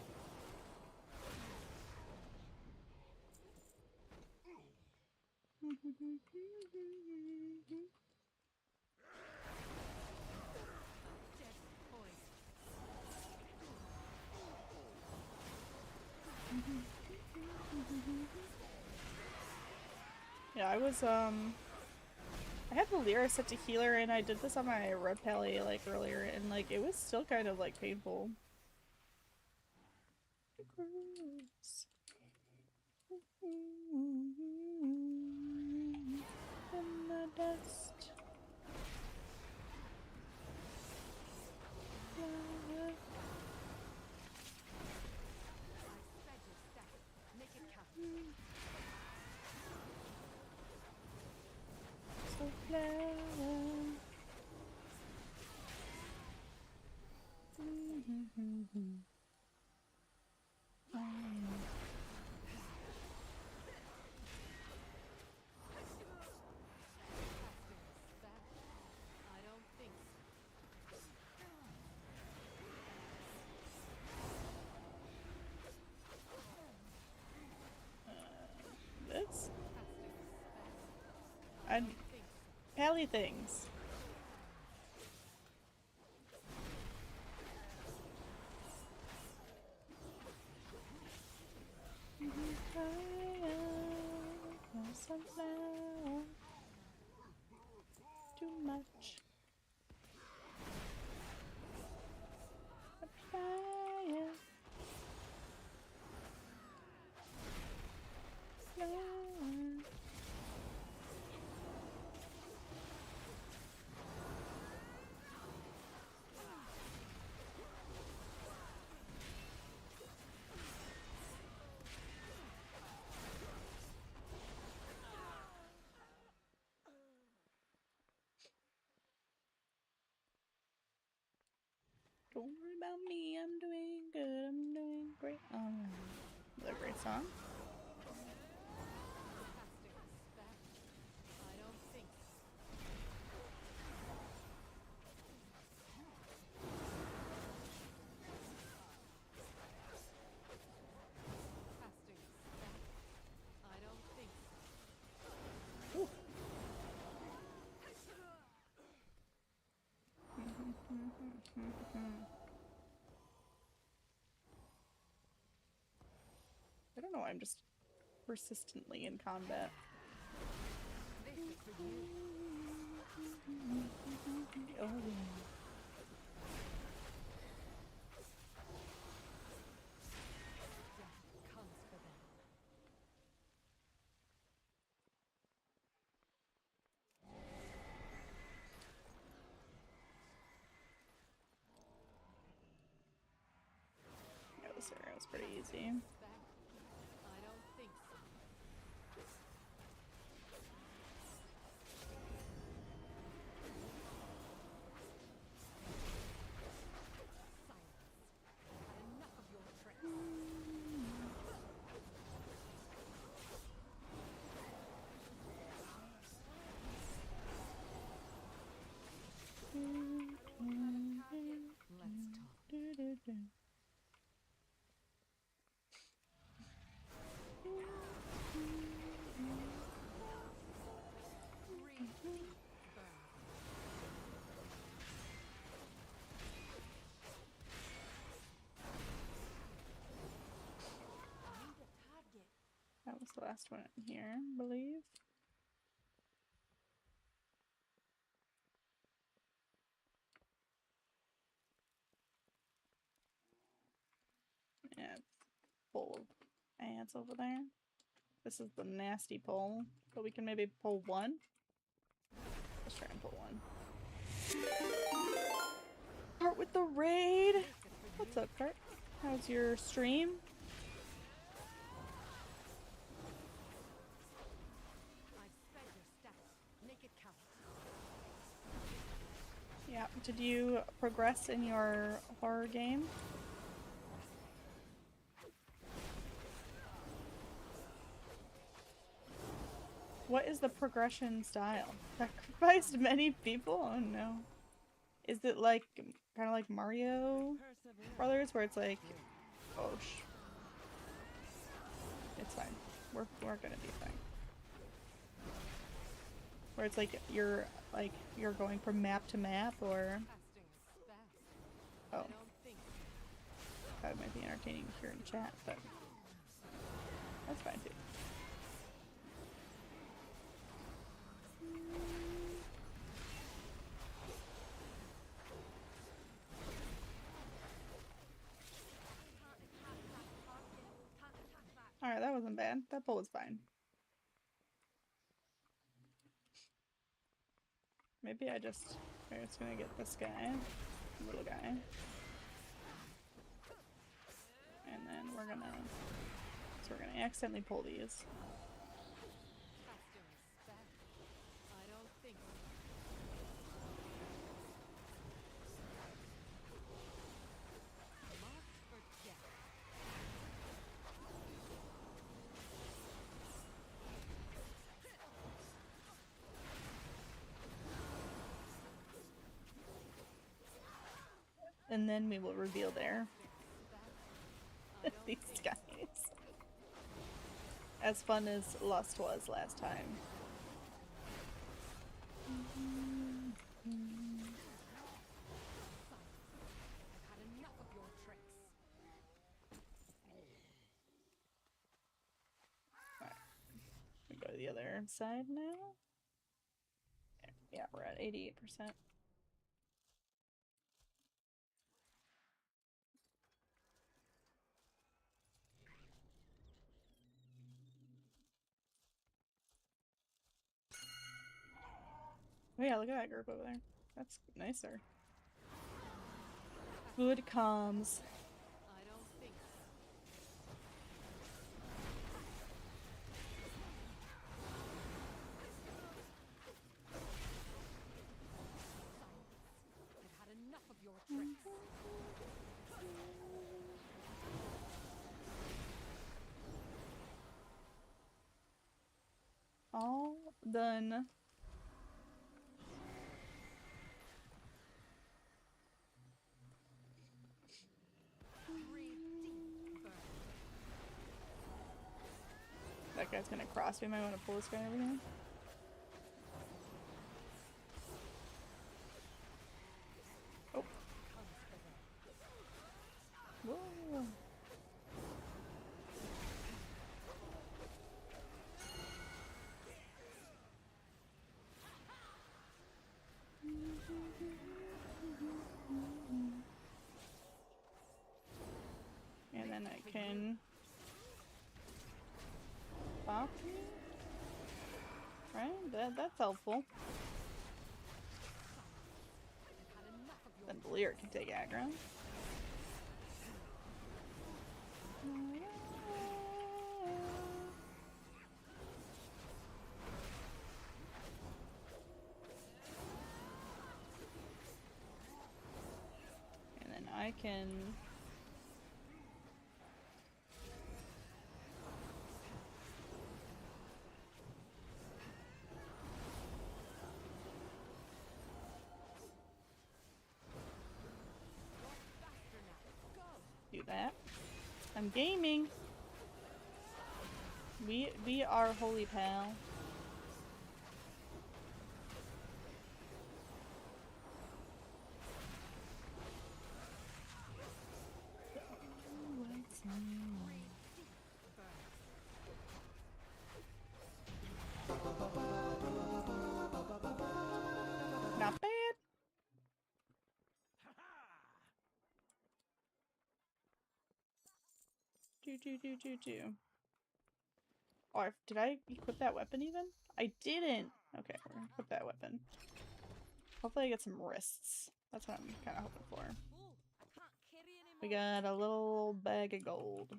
Speaker 4: Dead point.
Speaker 1: Yeah, I had the Lyra set to healer and I did this on my red pally like earlier and like it was still kind of like painful. Gross. In the dust. Flower.
Speaker 4: I sped your steps. Make it count.
Speaker 1: So flower.
Speaker 4: I don't think so.
Speaker 1: This?
Speaker 4: I
Speaker 1: And
Speaker 4: don't think so.
Speaker 1: pally things. Sunflower. Too much. Fire. Flower. Don't worry about me, I'm doing good, I'm doing great. Another great song.
Speaker 4: Casting a spell. I don't think so. Casting a spell. I don't think so.
Speaker 1: I'm just persistently in combat.
Speaker 4: This is for you.
Speaker 1: Oh.
Speaker 4: Death comes for them.
Speaker 1: Yeah, this area was pretty easy.
Speaker 4: Back? I don't think so. Silence. I've had enough of your tricks. Let's talk. Breathe deep. Burn. I need a target.
Speaker 1: That was the last one in here, I believe. Yeah, pull ants over there. This is the nasty pull, but we can maybe pull one. Let's try and pull one. Start with the raid. What's up, Kurt? How's your stream?
Speaker 4: I've sped your stats. Make it count.
Speaker 1: Yeah. Did you progress in your horror game? What is the progression style? Sacrificed many people? Oh no. Is it like kind of like Mario Brothers, where it's like, oh it's fine. We're gonna be fine. Where it's like you're going from map to map, or
Speaker 4: Casting is fast.
Speaker 1: oh,
Speaker 4: I don't think so.
Speaker 1: that might be entertaining here in chat, but that's fine too. Alright, that wasn't bad. That pull was fine. Maybe I'm just gonna get this guy, little guy. And then we're gonna accidentally pull these.
Speaker 4: Casting is fast. I don't think so. Marked for death.
Speaker 1: And then we will reveal there.
Speaker 4: I don't
Speaker 1: These
Speaker 4: think
Speaker 1: guys. As fun as Lust was last time.
Speaker 4: I've had enough of your tricks.
Speaker 1: We go to the other side now. Yeah, we're at 88%. Oh yeah, look at that group over there. That's nicer. Good comms.
Speaker 4: I don't think so. Silence. I've had enough of your tricks.
Speaker 1: All done.
Speaker 4: Breathe deep. Burn.
Speaker 1: That guy's gonna cross me. Might want to pull this guy over here. Oh.
Speaker 4: Comes for them.
Speaker 1: Whoa. That's helpful.
Speaker 4: I've had enough of your
Speaker 1: Then Bleer can take aggro. And then I can do that. I'm gaming. We are holy pal. Not bad. Do. Oh, did I equip that weapon even? I didn't. Okay, we're gonna equip that weapon. Hopefully I get some wrists. That's what I'm kind of hoping for.
Speaker 4: full. I can't carry anymore.
Speaker 1: We got a little bag of gold.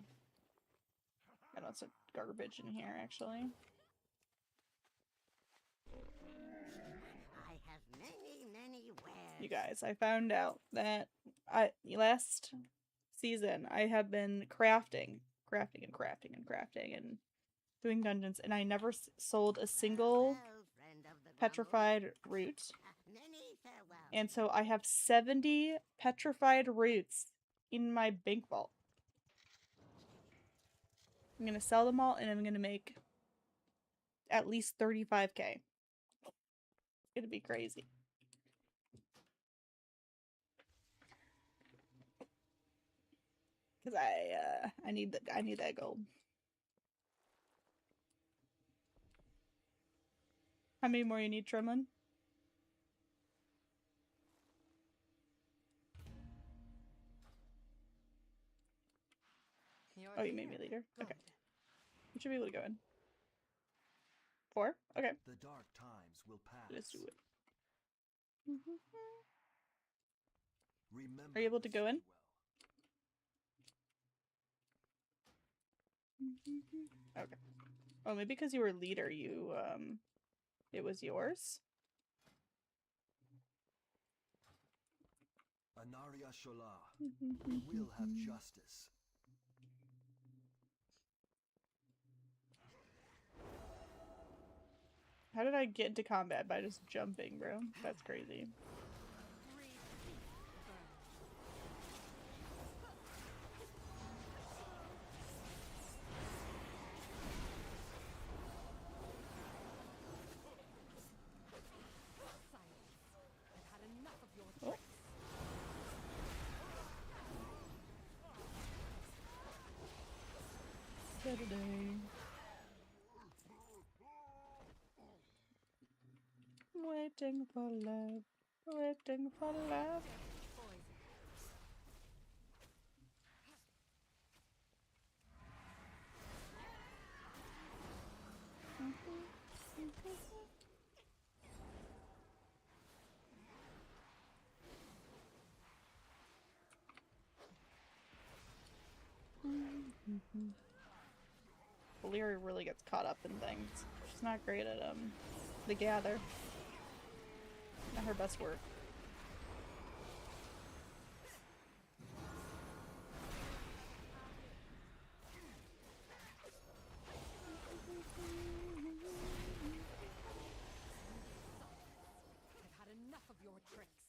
Speaker 1: I know it's a garbage in here, actually.
Speaker 2: I have many wares.
Speaker 1: You guys, I found out that last season I have been crafting and doing dungeons, and I never sold a single
Speaker 2: Farewell, friend of the
Speaker 1: petrified root.
Speaker 2: Many farewell.
Speaker 1: And so I have 70 petrified roots in my bank vault. I'm gonna sell them all and I'm gonna make at least 35k. It's gonna be crazy. Cause I need that gold. How many more you need, Tremlin?
Speaker 4: You're
Speaker 1: Oh, you made me
Speaker 4: here.
Speaker 1: leader?
Speaker 4: Good.
Speaker 1: Okay. You should be able to go in. 4? Okay.
Speaker 6: The dark times will pass.
Speaker 1: Let's do it.
Speaker 6: Remember
Speaker 1: Are you able to
Speaker 6: this
Speaker 1: go in?
Speaker 6: well.
Speaker 1: Okay. Oh, maybe because you were leader, you, it was yours?
Speaker 6: Anaria Shola, we will have justice.
Speaker 1: How did I get into combat? By just jumping, bro. That's crazy.
Speaker 4: Breathe deep. Silence. I've had enough of your
Speaker 1: Oh.
Speaker 4: tricks.
Speaker 1: Saturday. Waiting for love. Waiting for love.
Speaker 4: Poison.
Speaker 1: Valyria really gets caught up in things. She's not great at the gather. Not her best work.
Speaker 4: I've had enough of your tricks.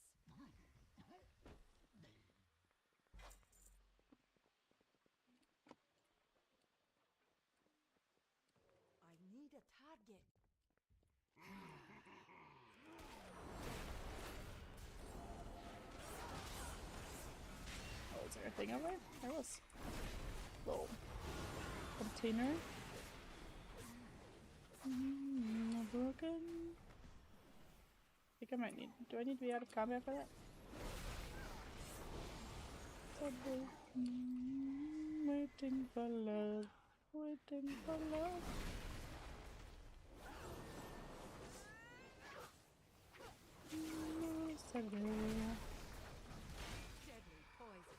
Speaker 4: I need a target.
Speaker 1: Oh, is there a thing over there? There was. Little container. Broken. I think I might need. Do I need to be out of combat for that? Waiting for love. Waiting for love.
Speaker 4: Deadly poison.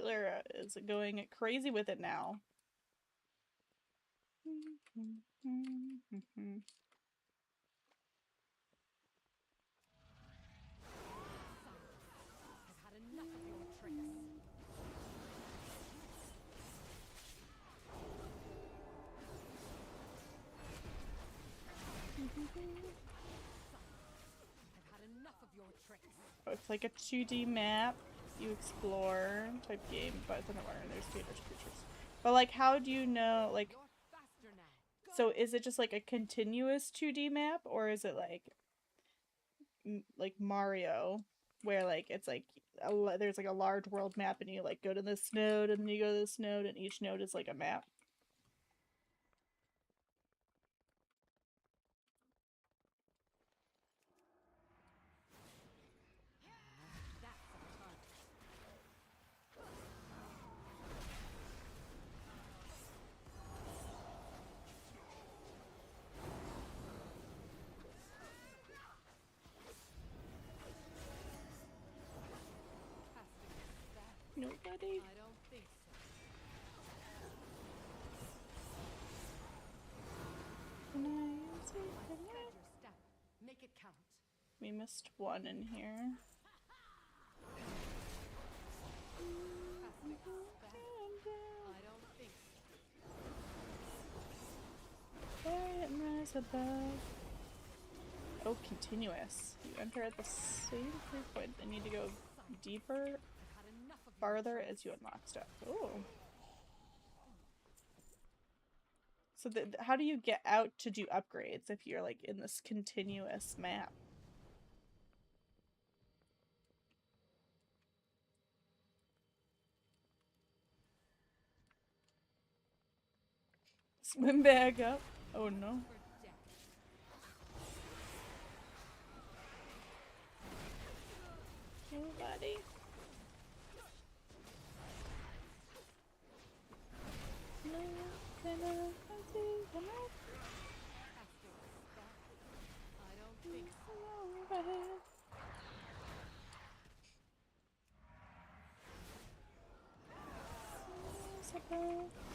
Speaker 1: Lyra is going crazy with it now.
Speaker 4: I've had enough of your tricks. I've had enough of your tricks.
Speaker 1: Oh, it's like a 2D map. You explore type game, but it's underwater and there's there's creatures. But like, how do you know? Like,
Speaker 4: You're faster now.
Speaker 1: so is it just like a continuous 2D map, or is it like Mario, where like it's like there's like a large world map and you like go to this node and then you go to this node and each node is like a map?
Speaker 4: That's a ton.
Speaker 1: Nobody.
Speaker 4: I don't think so.
Speaker 1: Can I use it?
Speaker 4: I've
Speaker 1: Can I?
Speaker 4: fed your step. Make it count.
Speaker 1: We missed one in here.
Speaker 4: Casting spell. I don't think so.
Speaker 1: Fire and rise above. Oh, continuous. You enter at the same point and need to go deeper,
Speaker 4: I've had enough of your
Speaker 1: farther
Speaker 4: tricks.
Speaker 1: as you unlock stuff. Oh. So how do you get out to do upgrades if you're like in this continuous map? Swim back up. Oh no.
Speaker 4: For death.
Speaker 1: Nobody. No, can I see the map?
Speaker 4: Casting spell. I don't think so.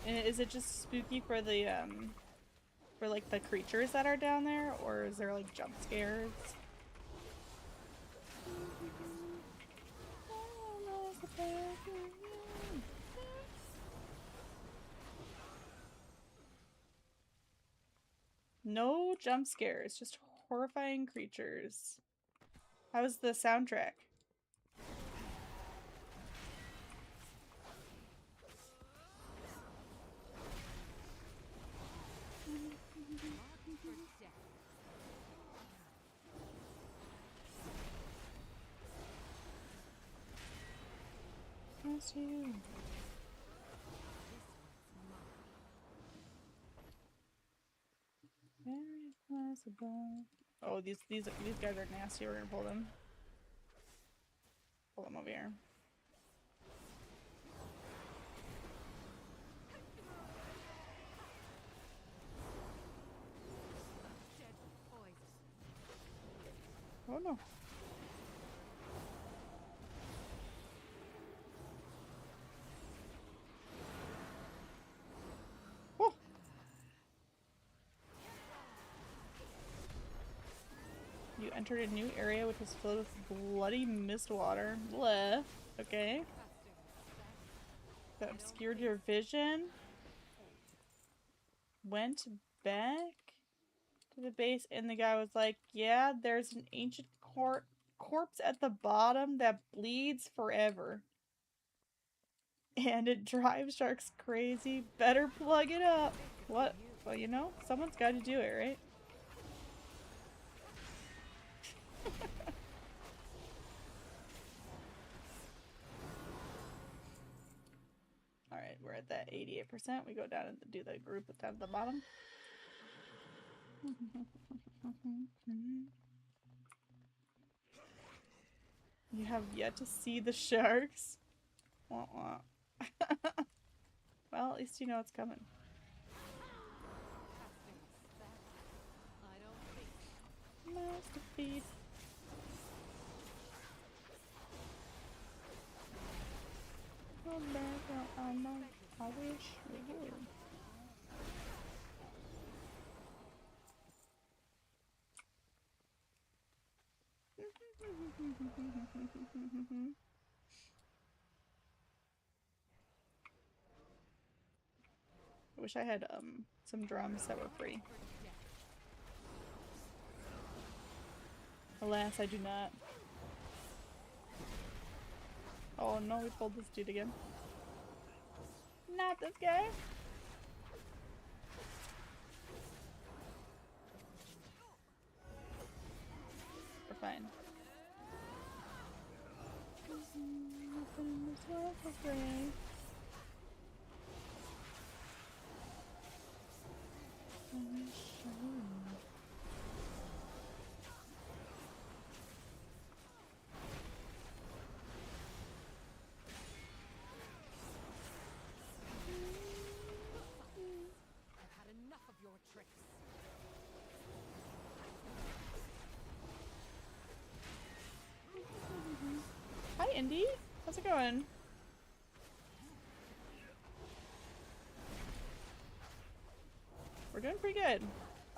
Speaker 1: And is it just spooky for the for like the creatures that are down there, or is there like jump scares? No jump scares, just horrifying creatures. How's the soundtrack?
Speaker 4: For death.
Speaker 1: Yes, you. Very possible. Oh, these guys are nasty. We're gonna pull them. Pull them over here.
Speaker 4: Deadly poison.
Speaker 1: Oh no. Oh. You entered a new area which was filled with bloody mist water. Bleh. Okay.
Speaker 4: Casting spell.
Speaker 1: That obscured your vision. Went back to the base and the guy was like, yeah, there's an ancient corpse at the bottom that bleeds forever. And it drives sharks crazy. Better plug it up. What? Well, you know, someone's got to do it, right? Alright, we're at that 88%. We go down and do the group down at the bottom. You have yet to see the sharks. Wah, wah. Well, at least you know it's coming.
Speaker 4: Casting a spell. I don't think so.
Speaker 1: Masterpiece. Oh, back, I wish we would. I wish I had some drums that were free. Alas, I do not. Oh no, we pulled this dude again. Not this guy. We're fine. Nothing in this world for free. I wish I would.
Speaker 4: I've had enough of your tricks.
Speaker 1: Hi, Indy. How's it going? We're doing pretty good.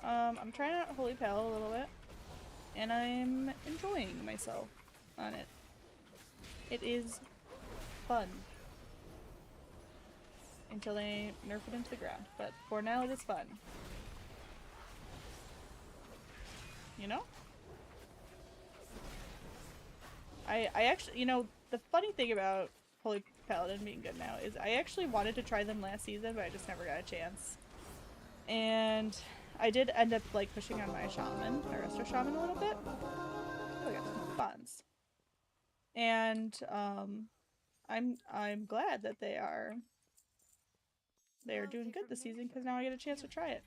Speaker 1: I'm trying out Holy Pal a little bit, and I'm enjoying myself on it. It is fun. Until they nerf it into the ground, but for now it is fun. You know? I actually, you know, the funny thing about Holy Paladin being good now is I actually wanted to try them last season, but I just never got a chance. And I did end up like pushing on my shaman, my resto shaman a little bit. Oh, I got some bonds. And I'm glad that they are doing good this season because now I get a chance to try it.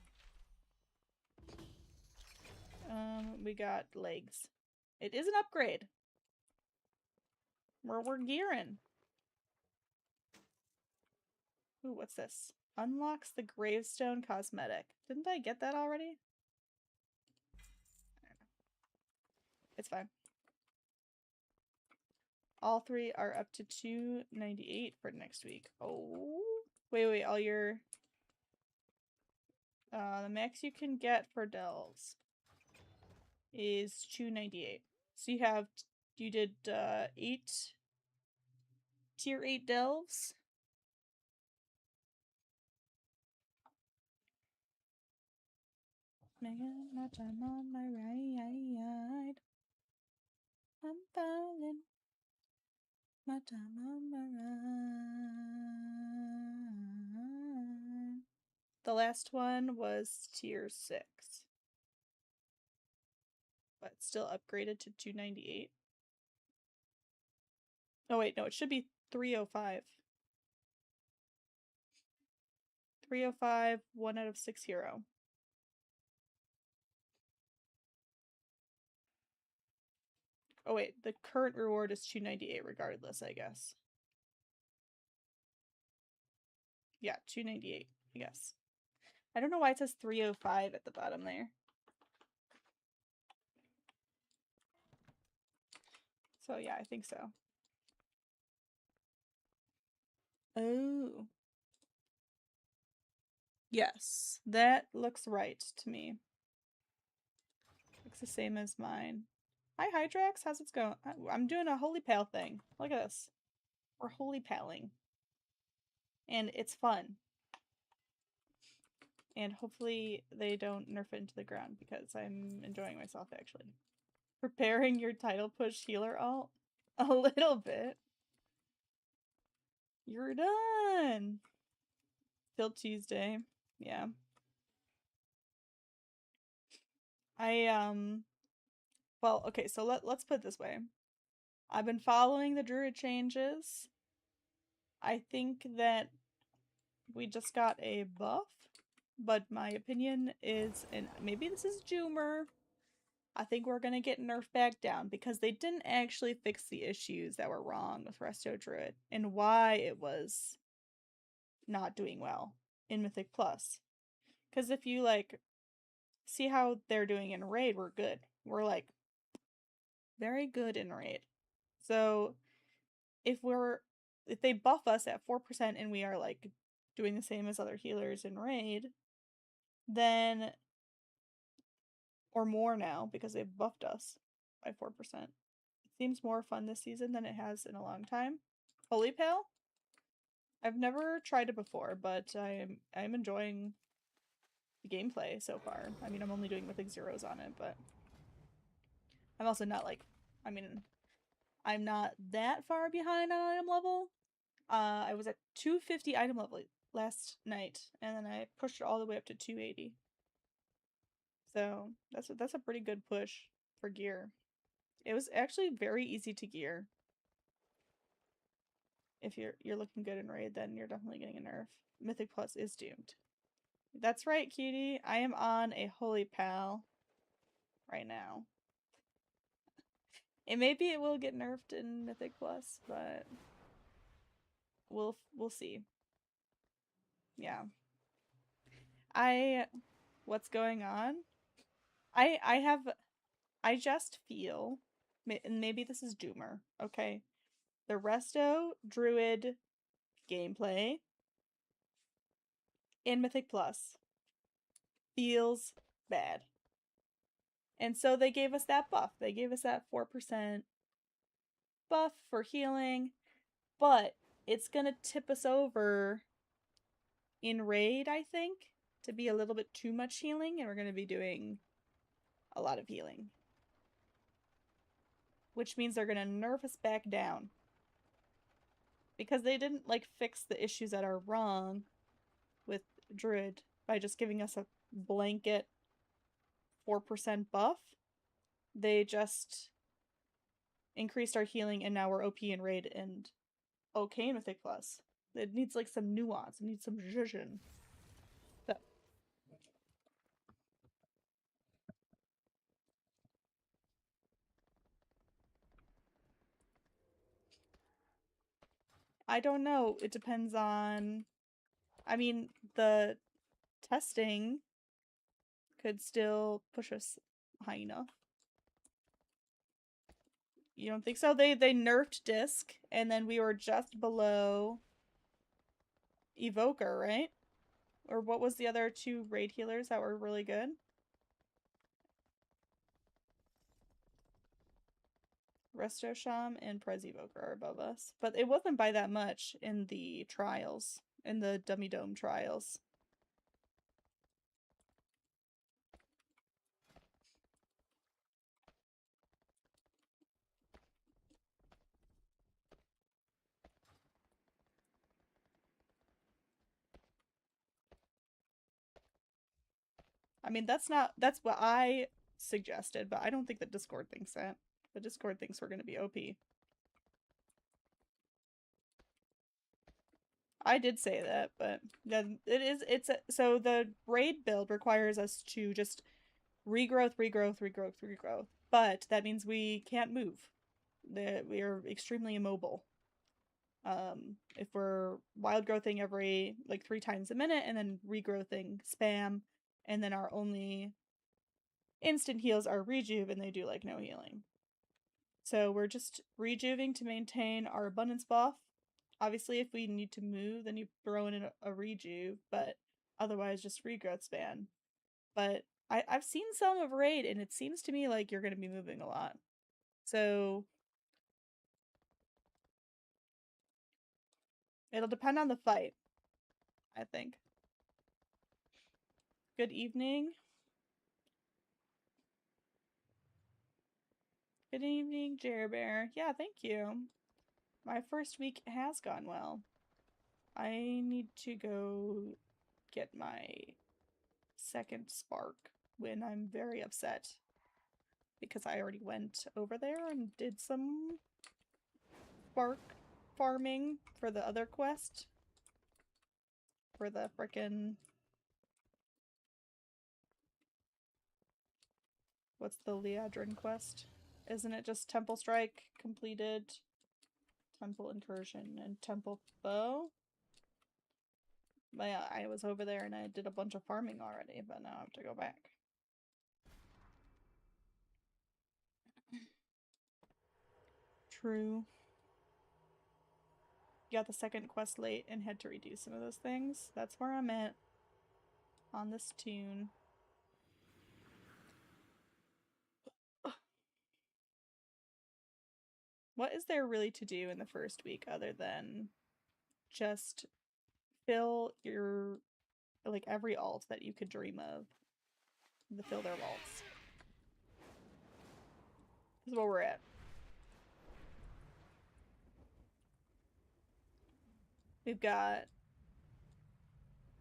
Speaker 1: We got legs. It is an upgrade. We're gearing. Ooh, what's this? Unlocks the gravestone cosmetic. Didn't I get that already? I don't know. It's fine. All three are up to 298 for next week. Oh, wait, all your the max you can get for delves is 298. So you did 8 tier 8 delves. Making my time on my ride. I'm falling. My time on my ride. The last one was tier 6. But still upgraded to 298. Oh wait, no, it should be 305. 305, 1 out of 6 hero. Oh wait, the current reward is 298 regardless, I guess. Yeah, 298, I guess. I don't know why it says 305 at the bottom there. So yeah, I think so. Oh. Yes, that looks right to me. Looks the same as mine. Hi Hydrax, how's it going? I'm doing a holy pal thing. Look at this. We're holy paling. And it's fun. And hopefully they don't nerf it into the ground because I'm enjoying myself actually. Preparing your title push healer alt? A little bit. You're done! Till Tuesday. Yeah. Well, okay, so let's put it this way. I've been following the druid changes. I think that we just got a buff, but my opinion is, and maybe this is Joomer, I think we're gonna get nerfed back down because they didn't actually fix the issues that were wrong with Resto Druid and why it was not doing well in Mythic Plus. Because if you like see how they're doing in Raid, we're good. We're like very good in Raid. So if they buff us at 4% and we are like doing the same as other healers in Raid, then or more now because they've buffed us by 4%. It seems more fun this season than it has in a long time. Holy Pale? I've never tried it before, but I'm enjoying the gameplay so far. I mean, I'm only doing Mythic Zeros on it, but I'm also not like, I mean, I'm not that far behind on item level. I was at 250 item level last night, and then I pushed it all the way up to 280. So that's a pretty good push for gear. It was actually very easy to gear. If you're looking good in Raid, then you're definitely getting a nerf. Mythic Plus is doomed. That's right, cutie. I am on a Holy Pal right now. And maybe it will get nerfed in Mythic Plus, but we'll see. Yeah. What's going on? I just feel, and maybe this is Doomer, okay? The Resto Druid gameplay in Mythic Plus feels bad. And so they gave us that buff. They gave us that 4% buff for healing, but it's gonna tip us over in Raid, I think, to be a little bit too much healing, and we're gonna be doing a lot of healing. Which means they're gonna nerf us back down. Because they didn't, like, fix the issues that are wrong with Druid by just giving us a blanket 4% buff. They just increased our healing, and now we're OP in Raid and okay in Mythic Plus. It needs, like, some nuance. It needs some zhuzhin. So. I don't know. It depends on... I mean, the testing could still push us high enough. You don't think so? They nerfed Disc, and then we were just below Evoker, right? Or what was the other two raid healers that were really good? Resto Sham and Prez Evoker are above us. But it wasn't by that much in the trials. In the Dummy Dome trials. I mean, that's what I suggested, but I don't think that Discord thinks that. The Discord thinks we're gonna be OP. I did say that, but yeah, so the raid build requires us to just regrowth, but that means we can't move. We are extremely immobile. If we're wild growthing every like 3 times a minute and then regrowthing spam, and then our only instant heals are rejuve, and they do like no healing. So we're just rejuving to maintain our abundance buff. Obviously, if we need to move, then you throw in a rejuve, but otherwise just regrowth span. But I've seen some of Raid, and it seems to me like you're going to be moving a lot. So it'll depend on the fight, I think. Good evening. Good evening, Jerbear. Yeah, thank you. My first week has gone well. I need to go get my second spark when I'm very upset. Because I already went over there and did some spark farming for the other quest. For the frickin'... What's the Liadrin quest? Isn't it just Temple Strike completed? Temple Incursion and Temple Bow? But yeah, I was over there and I did a bunch of farming already, but now I have to go back. True. Got the second quest late and had to redo some of those things. That's where I'm at on this tune. What is there really to do in the first week other than just fill your, like, every alt that you could dream of? Fill their vaults. This is where we're at. We've got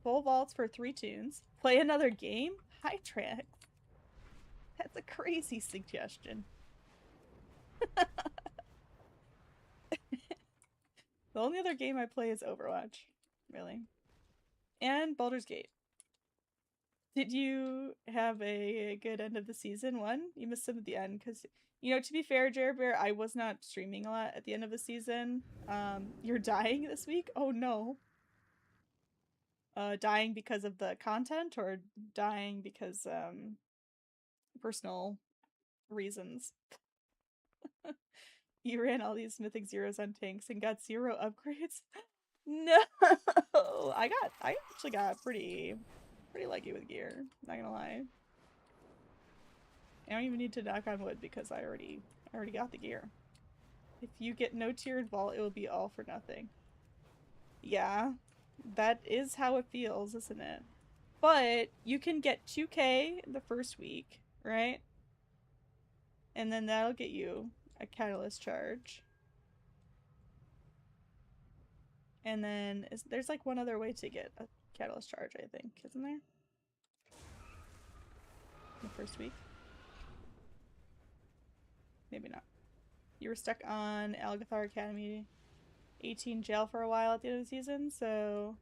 Speaker 1: full vaults for 3 tunes. Play another game? High track. That's a crazy suggestion. The only other game I play is Overwatch, really. And Baldur's Gate. Did you have a good end of the season? One? You missed some at the end, because, you know, to be fair, Jared Bear, I was not streaming a lot at the end of the season. You're dying this week? Oh no. Dying because of the content, or dying because, personal reasons? You ran all these Mythic Zeros on tanks and got 0 upgrades? No! I actually got pretty lucky with gear, not gonna lie. I don't even need to knock on wood because I already got the gear. If you get no tiered vault, it will be all for nothing. Yeah, that is how it feels, isn't it? But you can get 2k the first week, right? And then that'll get you a catalyst charge. And then there's like one other way to get a catalyst charge, I think, isn't there? The first week? Maybe not. You were stuck on Algathar Academy 18 jail for a while at the end of the season, so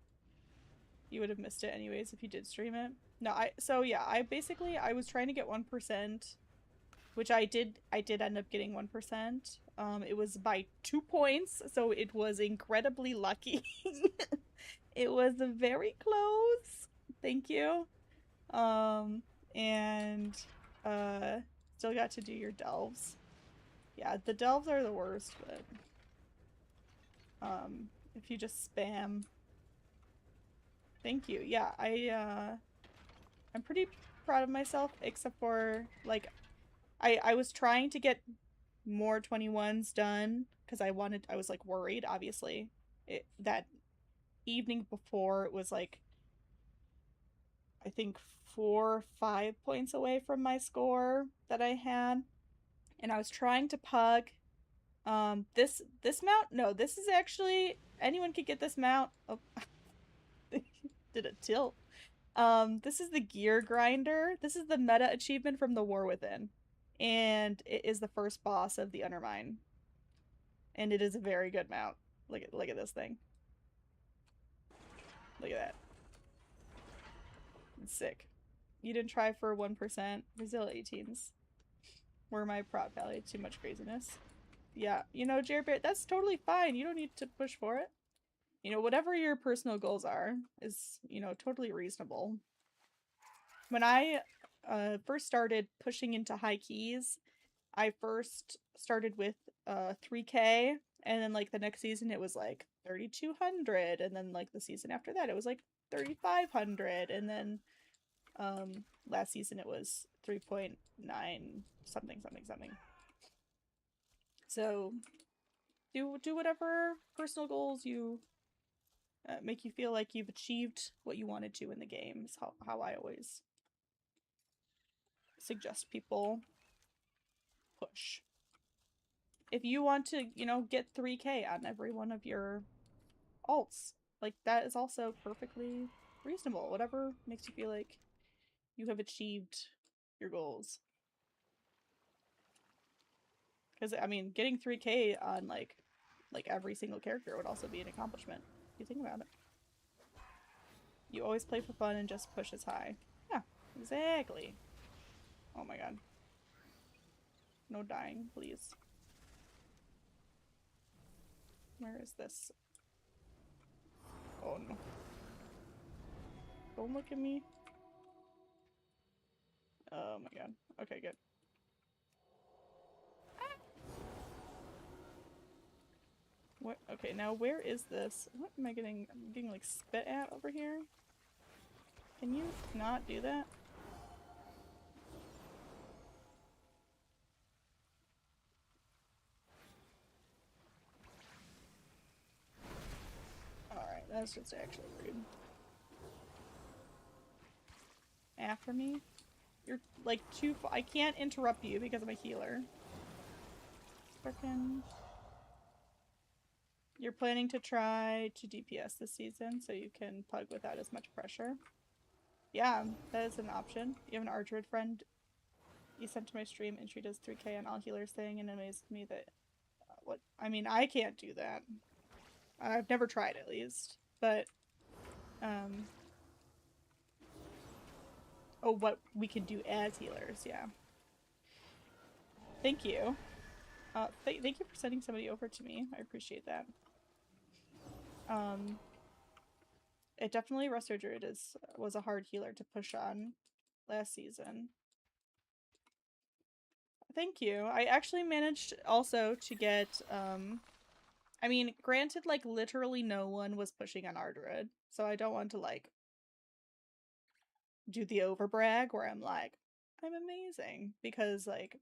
Speaker 1: you would have missed it anyways if you did stream it. No, I was trying to get 1%, which I did end up getting 1%. It was by 2 points, so it was incredibly lucky. It was very close. Thank you. And still got to do your delves. Yeah, the delves are the worst, but if you just spam. Thank you. Yeah, I'm pretty proud of myself, except for, like, I was trying to get more 21s done because I was like worried, obviously. That evening before, it was like, I think 4 or 5 points away from my score that I had. And I was trying to pug this mount? No, this is actually, anyone could get this mount. Oh, did a tilt. This is the Gear Grinder. This is the meta achievement from the War Within. And it is the first boss of the Undermine. And it is a very good mount. Look at this thing. Look at that. It's sick. You didn't try for 1%. Brazil 18s. Were my prop value too much craziness? Yeah, you know, Jared Barrett, that's totally fine. You don't need to push for it. You know, whatever your personal goals are is, you know, totally reasonable. When I first started pushing into high keys, I first started with 3k, and then like the next season it was like 3200, and then like the season after that it was like 3500, and then last season it was 3.9 something. So do whatever personal goals you make you feel like you've achieved what you wanted to in the game, is how I always suggest people push. If you want to, you know, get 3k on every one of your alts, like, that is also perfectly reasonable. Whatever makes you feel like you have achieved your goals. Because, I mean, getting 3k on, like every single character would also be an accomplishment, if you think about it. You always play for fun and just push as high. Yeah, exactly. Oh my god. No dying, please. Where is this? Oh no. Don't look at me. Oh my god. Okay, good. What? Okay, now where is this? What am I getting? I'm getting like spit at over here. Can you not do that? Alright, that's just actually rude. After me? You're like too far. I can't interrupt you because I'm a healer. Frickin'. You're planning to try to DPS this season so you can pug without as much pressure. Yeah, that is an option. You have an Archerd friend you sent to my stream and she does 3k on all healers thing and it amazed me that what I mean, I can't do that. I've never tried at least. But oh, what we can do as healers, yeah. Thank you. Thank you for sending somebody over to me. I appreciate that. It definitely Resto Druid was a hard healer to push on last season. Thank you. I actually managed also to get, I mean, granted, like, literally no one was pushing on our druid, so I don't want to, like, do the overbrag where I'm like, I'm amazing, because, like,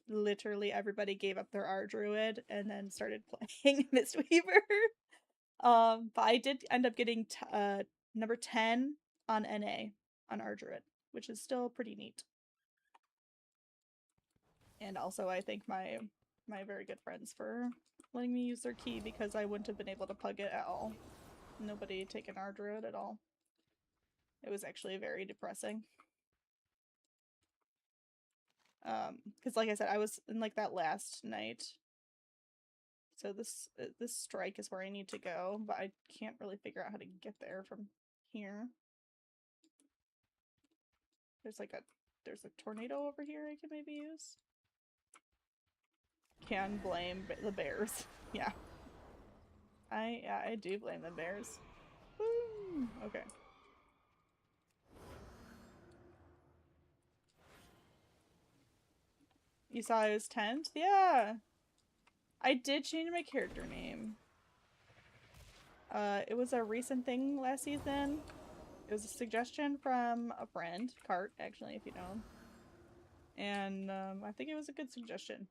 Speaker 1: literally everybody gave up their R druid and then started playing Mistweaver. But I did end up getting number 10 on NA on R druid, which is still pretty neat. And also I thank my very good friends for letting me use their key because I wouldn't have been able to pug it at all. Nobody had taken our druid at all. It was actually very depressing. Because like I said, I was in like that last night. So this strike is where I need to go, but I can't really figure out how to get there from here. There's a tornado over here I can maybe use. Can blame the bears. Yeah. I do blame the bears. Woo! Okay. You saw I was 10th? Yeah! I did change my character name. It was a recent thing last season. It was a suggestion from a friend, Cart, actually, if you know him. And, I think it was a good suggestion.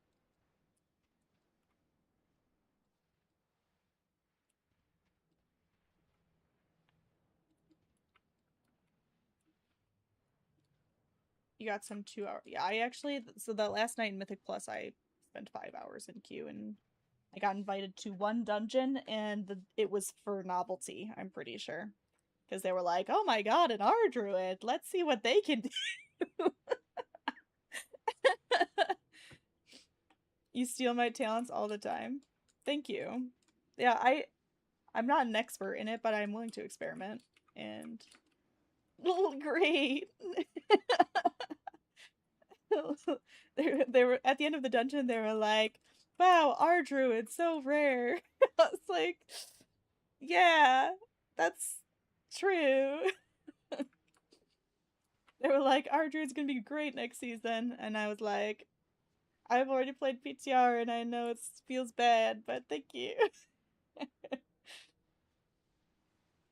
Speaker 1: You got some 2 hour. Yeah, I actually, so the last night in Mythic Plus, I spent 5 hours in queue and I got invited to one dungeon and it was for novelty, I'm pretty sure. Because they were like, oh my god, an R druid, let's see what they can do. You steal my talents all the time. Thank you. Yeah, I'm not an expert in it, but I'm willing to experiment. And great. They were at the end of the dungeon. They were like, "Wow, our druid's so rare." I was like, "Yeah, that's true." They were like, "Our druid's gonna be great next season," and I was like, "I've already played PTR, and I know it feels bad, but thank you."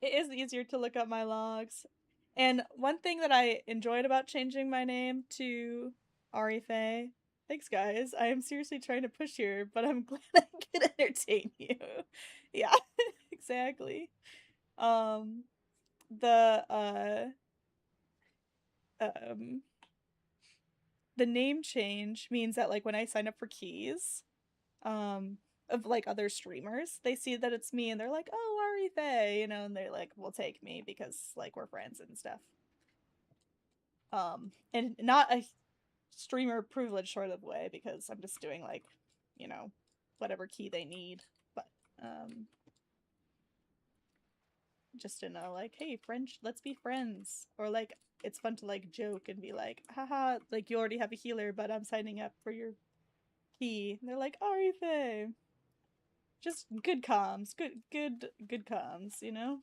Speaker 1: It is easier to look up my logs. And one thing that I enjoyed about changing my name to AriFae, thanks guys, I am seriously trying to push here, but I'm glad I can entertain you. Yeah, exactly. The name change means that like when I sign up for keys, of like other streamers, they see that it's me and they're like, oh, AriFae, you know, and they like will take me because like we're friends and stuff. And not a streamer privilege sort of way because I'm just doing like, you know, whatever key they need, but just to know like, hey, friend, let's be friends, or like it's fun to like joke and be like, haha, like you already have a healer, but I'm signing up for your key. They're like, AriFae. Just good comms. Good comms, you know?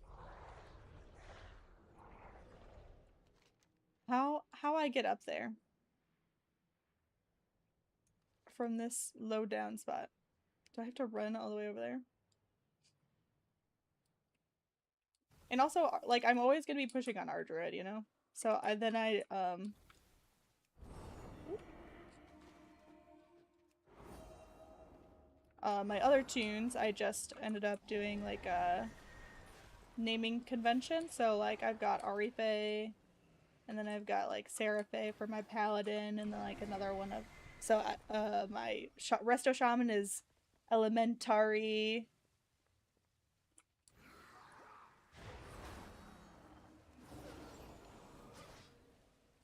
Speaker 1: How I get up there? From this low down spot. Do I have to run all the way over there? And also, like, I'm always gonna be pushing on our druid, you know? So my other tunes, I just ended up doing, like, a naming convention. So, like, I've got AriFae, and then I've got, like, Seraphei for my paladin, and then, like, another one of... So, my Resto Shaman is Elementari.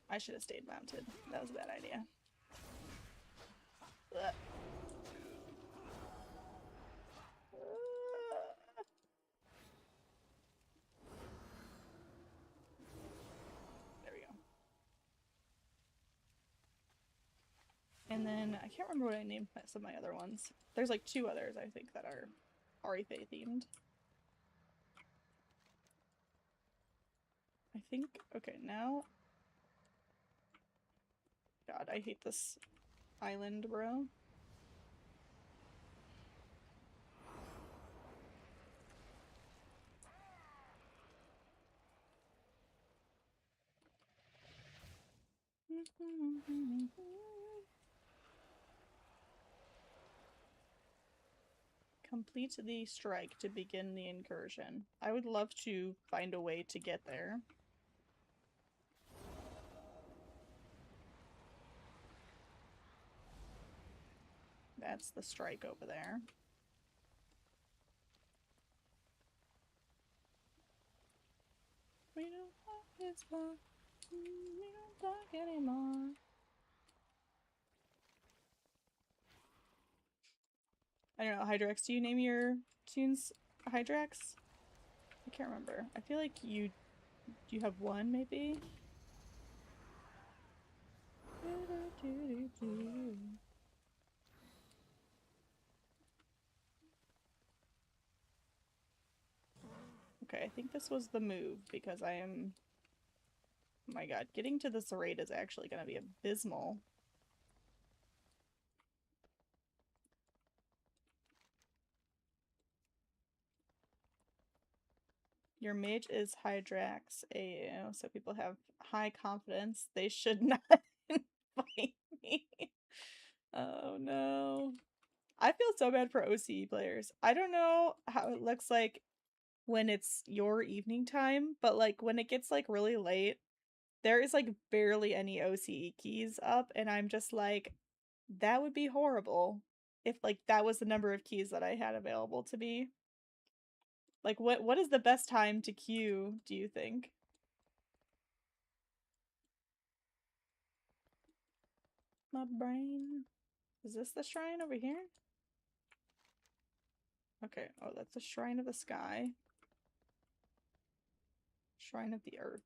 Speaker 1: I should have stayed mounted. That was a bad idea. Ugh. There we go. And then I can't remember what I named some of my other ones. There's like 2 others I think that are AriFae themed. I think, okay, now... God, I hate this island, bro. Complete the strike to begin the incursion. I would love to find a way to get there. That's the strike over there. We don't talk this far. We don't talk anymore. I don't know, Hydrax, do you name your tunes Hydrax? I can't remember. I feel like you have one, maybe? Okay, I think this was the move, because I am... Oh my god, getting to this raid is actually gonna be abysmal. Your mage is Hydrax AU, so people have high confidence. They should not fight me. Oh no. I feel so bad for OCE players. I don't know how it looks like when it's your evening time, but like when it gets like really late, there is like barely any OCE keys up, and I'm just like, that would be horrible if like that was the number of keys that I had available to me. Like, what is the best time to queue, do you think? My brain. Is this the shrine over here? Okay, oh, that's the Shrine of the Sky. Shrine of the Earth.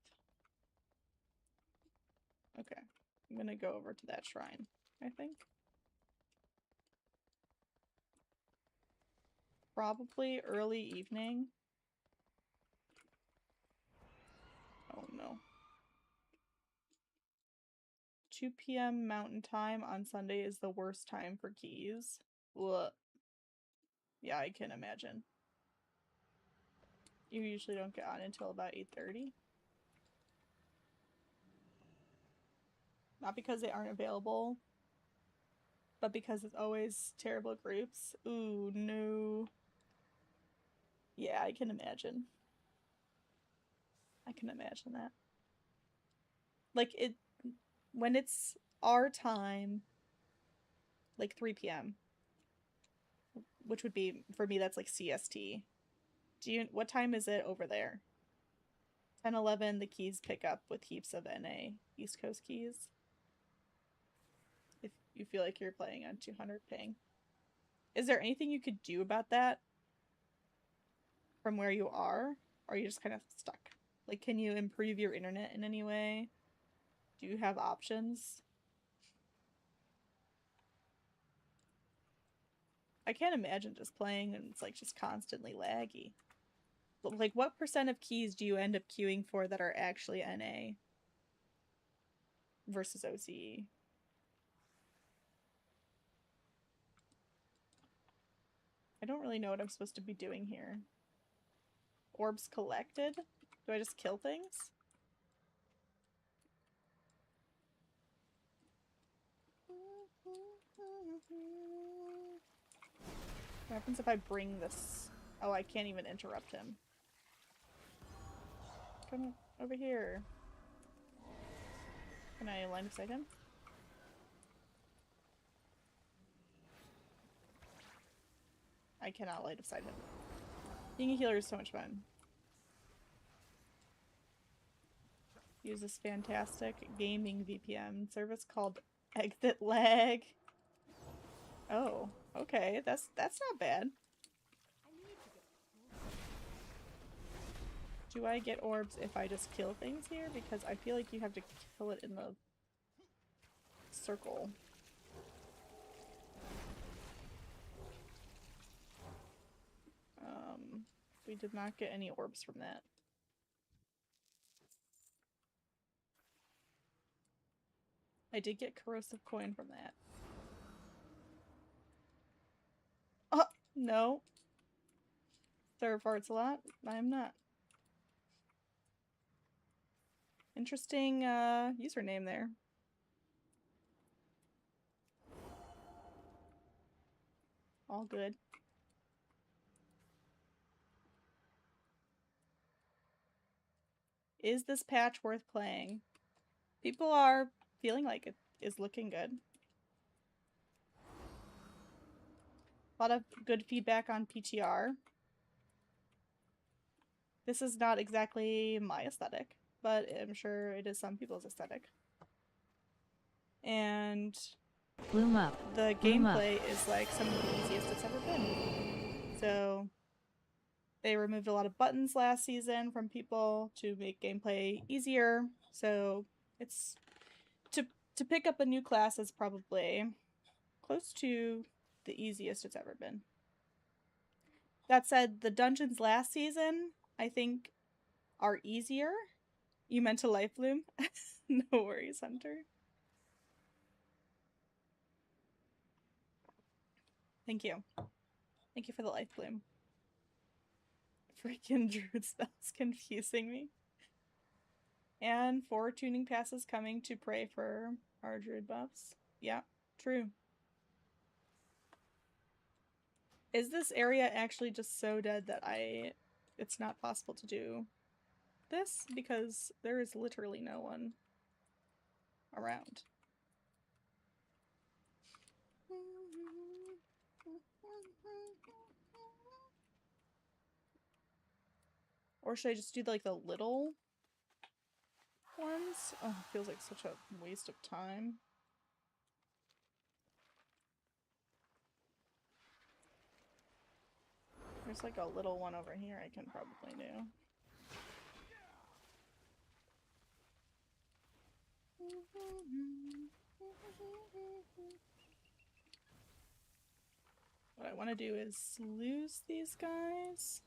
Speaker 1: Okay, I'm gonna go over to that shrine, I think. Probably early evening. Oh no. 2 p.m. Mountain Time on Sunday is the worst time for keys. Ugh. Yeah, I can imagine. You usually don't get on until about 8:30. Not because they aren't available, but because it's always terrible groups. Ooh, no. Yeah, I can imagine. I can imagine that. Like, when it's our time, like 3 p.m., which would be, for me, that's like CST. What time is it over there? 10:11, the keys pick up with heaps of NA East Coast keys. If you feel like you're playing on 200 ping. Is there anything you could do about that from where you are? Or are you just kind of stuck? Like, can you improve your internet in any way? Do you have options? I can't imagine just playing and it's like just constantly laggy. But like, what % of keys do you end up queuing for that are actually NA versus OCE? I don't really know what I'm supposed to be doing here. Orbs collected? Do I just kill things? What happens if I bring this? Oh, I can't even interrupt him. Come over here. Can I line of sight him? I cannot line of sight him. Being a healer is so much fun. Use this fantastic gaming VPN service called Exit Lag. Oh, okay. That's not bad. Do I get orbs if I just kill things here? Because I feel like you have to kill it in the circle. We did not get any orbs from that. I did get corrosive coin from that. Oh, no. Third parts a lot. I am not. Interesting username there. All good. Is this patch worth playing? People are feeling like it is looking good. A lot of good feedback on PTR. This is not exactly my aesthetic, but I'm sure it is some people's aesthetic. And
Speaker 5: Bloom up.
Speaker 1: the
Speaker 5: Bloom up.
Speaker 1: gameplay is like some of the easiest it's ever been. So they removed a lot of buttons last season from people to make gameplay easier. So it's to pick up a new class is probably close to the easiest it's ever been. That said, the dungeons last season, I think, are easier. You meant to life bloom? No worries, Hunter. Thank you. Thank you for the life bloom. Freaking druid spells confusing me. And 4 tuning passes coming to pray for our druid buffs. Yeah, true. Is this area actually just so dead that it's not possible to do this? Because there is literally no one around. Or should I just do like the little ones? Oh, it feels like such a waste of time. There's like a little one over here I can probably do. What I want to do is lose these guys.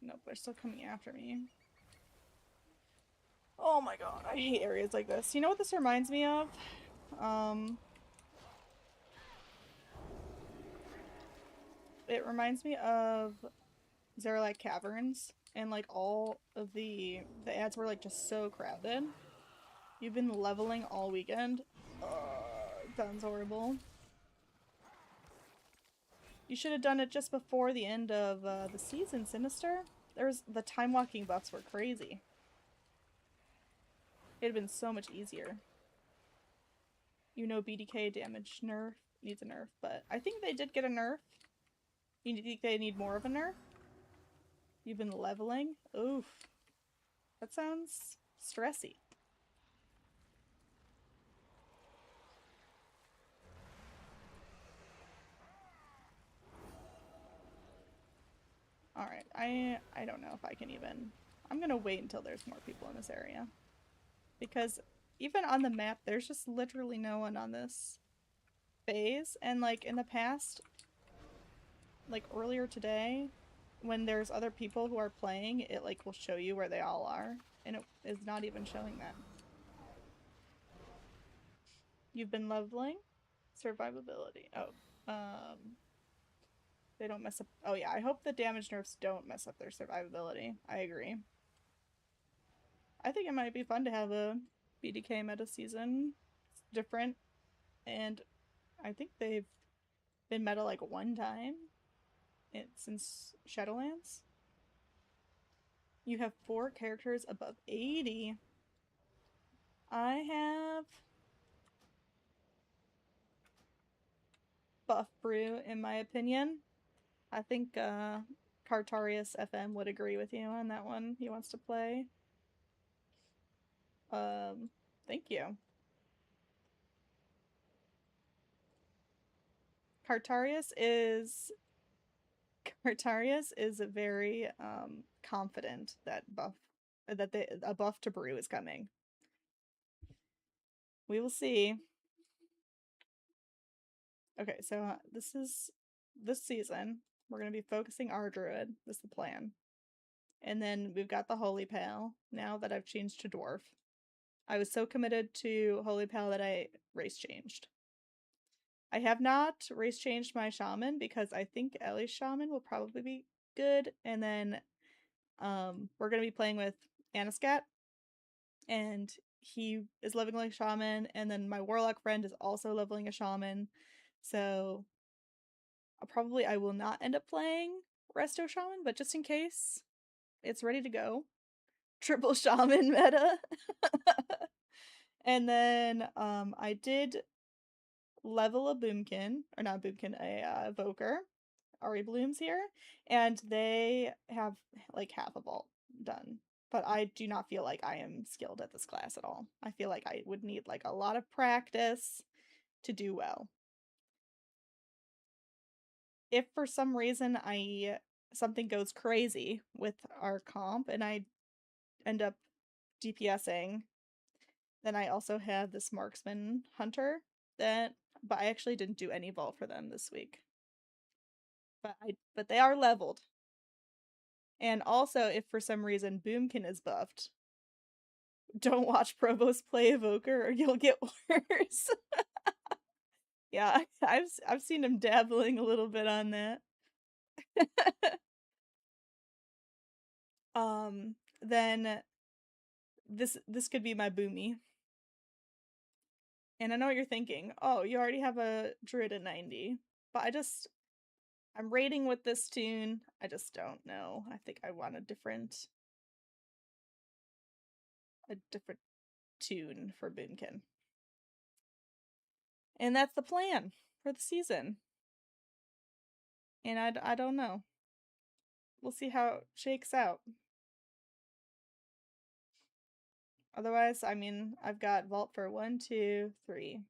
Speaker 1: Nope, they're still coming after me. Oh my god, I hate areas like this. You know what this reminds me of? It reminds me of Zerlak Caverns, and like all of the ads were like just so crowded. You've been leveling all weekend. Sounds horrible. You should have done it just before the end of the season, Sinister. The time walking buffs were crazy. It'd have been so much easier. You know BDK damage nerf needs a nerf, but I think they did get a nerf. You think they need more of a nerf? You've been leveling? Oof. That sounds stressy. Alright, I don't know if I can even... I'm gonna wait until there's more people in this area. Because even on the map, there's just literally no one on this phase. And like in the past, like earlier today, when there's other people who are playing, it like will show you where they all are, and it is not even showing that. You've been leveling? Survivability. Oh. They don't mess up. Oh yeah, I hope the damage nerfs don't mess up their survivability. I agree. I think it might be fun to have a BDK meta season. It's different, and I think they've been meta like one time since Shadowlands. You have 4 characters above 80. I have Buff Brew, in my opinion. I think Cartarius FM would agree with you on that one. He wants to play. Thank you. Cartarius is very confident that a buff to Brew is coming. We will see. Okay, so this season we're gonna be focusing our druid. That's the plan. And then we've got the Holy Pale now that I've changed to Dwarf. I was so committed to Holy Pale that I race changed. I have not race changed my Shaman because I think Ellie's Shaman will probably be good. And then we're going to be playing with Anascat, and he is leveling a Shaman, and then my Warlock friend is also leveling a Shaman. So I will not end up playing Resto Shaman, but just in case, it's ready to go. Triple Shaman meta. And then I did level a Boomkin, or not Boomkin, a Evoker. Ari Bloom's here, and they have like half a vault done. But I do not feel like I am skilled at this class at all. I feel like I would need like a lot of practice to do well. If for some reason something goes crazy with our comp and I end up DPSing, then I also have this Marksman Hunter but I actually didn't do any vault for them this week. But they are leveled. And also, if for some reason Boomkin is buffed, don't watch Provost play Evoker or you'll get worse. Yeah, I've seen him dabbling a little bit on that. Then this could be my Boomy. And I know what you're thinking. Oh, you already have a Druid at 90. But I'm raiding with this tune. I just don't know. I think I want a different tune for Boomkin. And that's the plan for the season. And I don't know. We'll see how it shakes out. Otherwise, I mean, I've got vault for 1, 2, 3,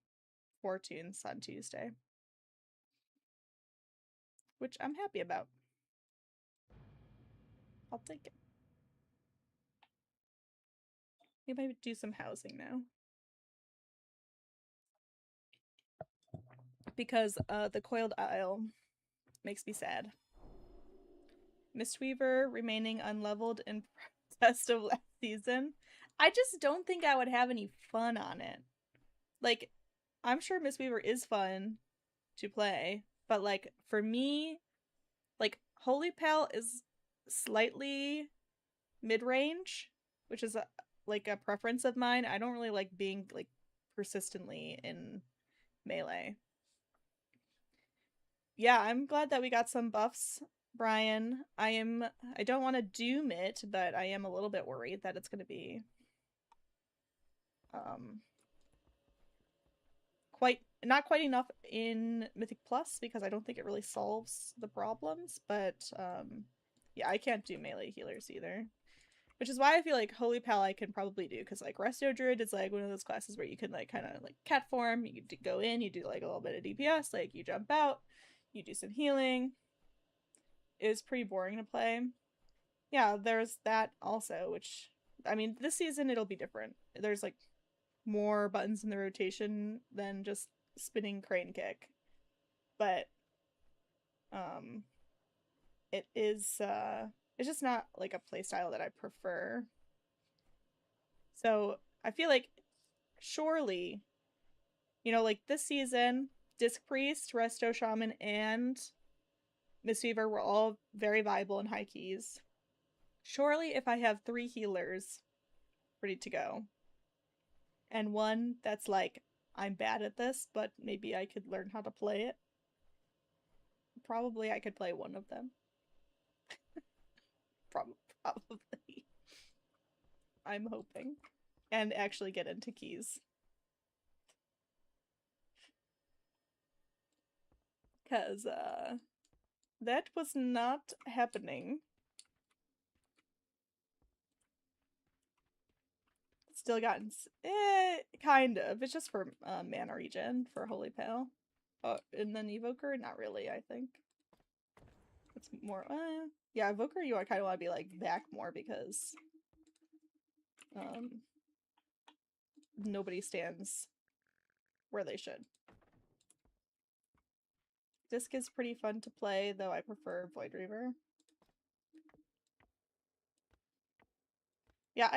Speaker 1: 4 tunes on Tuesday, which I'm happy about. I'll take it. Maybe I do some housing now. Because the Coiled Isle makes me sad. Mistweaver remaining unleveled in protest of last season. I just don't think I would have any fun on it. Like, I'm sure Mistweaver is fun to play, but like for me, like Holy Pal is slightly mid-range, which is like a preference of mine. I don't really like being like persistently in melee. Yeah, I'm glad that we got some buffs, Brian. I don't want to doom it, but I am a little bit worried that it's going to be not quite enough in Mythic Plus, because I don't think it really solves the problems, but yeah, I can't do melee healers either. Which is why I feel like Holy Pal I can probably do, because like Resto Druid is like one of those classes where you can like kind of like cat form, you go in, you do like a little bit of DPS, like you jump out, you do some healing. It was pretty boring to play. Yeah, there's that also, which, I mean, this season it'll be different. There's like more buttons in the rotation than just spinning crane kick. But it is it's just not like a playstyle that I prefer. So I feel like surely, you know, like this season, Disc Priest, Resto Shaman, and Mistweaver were all very viable in high keys. Surely if I have 3 healers ready to go, and one that's like, I'm bad at this, but maybe I could learn how to play it, probably I could play one of them. Probably. I'm hoping. And actually get into keys. Because, that was not happening. Still gotten, kind of. It's just for mana regen for Holy Pal. And then Evoker, not really, I think. It's more, yeah, Evoker you kind of want to be like back more because nobody stands where they should. Disc is pretty fun to play, though I prefer Void Reaver. Yeah,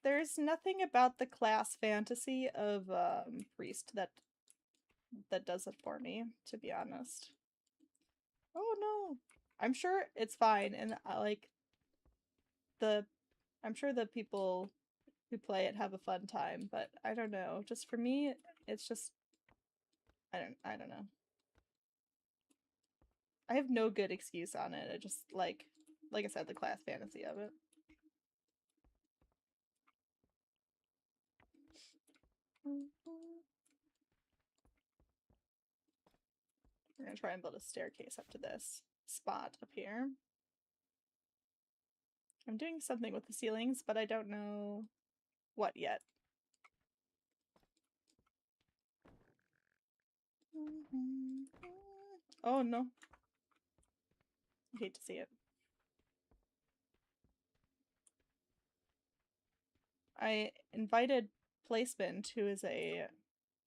Speaker 1: there's nothing about the class fantasy of Priest that does it for me, to be honest. Oh no. I'm sure it's fine, and I'm sure the people who play it have a fun time, but I don't know. Just for me, it's just I don't know. I have no good excuse on it. I just like I said, the class fantasy of it. We're gonna try and build a staircase up to this spot up here. I'm doing something with the ceilings, but I don't know what yet. Oh no. I hate to see it. I invited Placement, who is I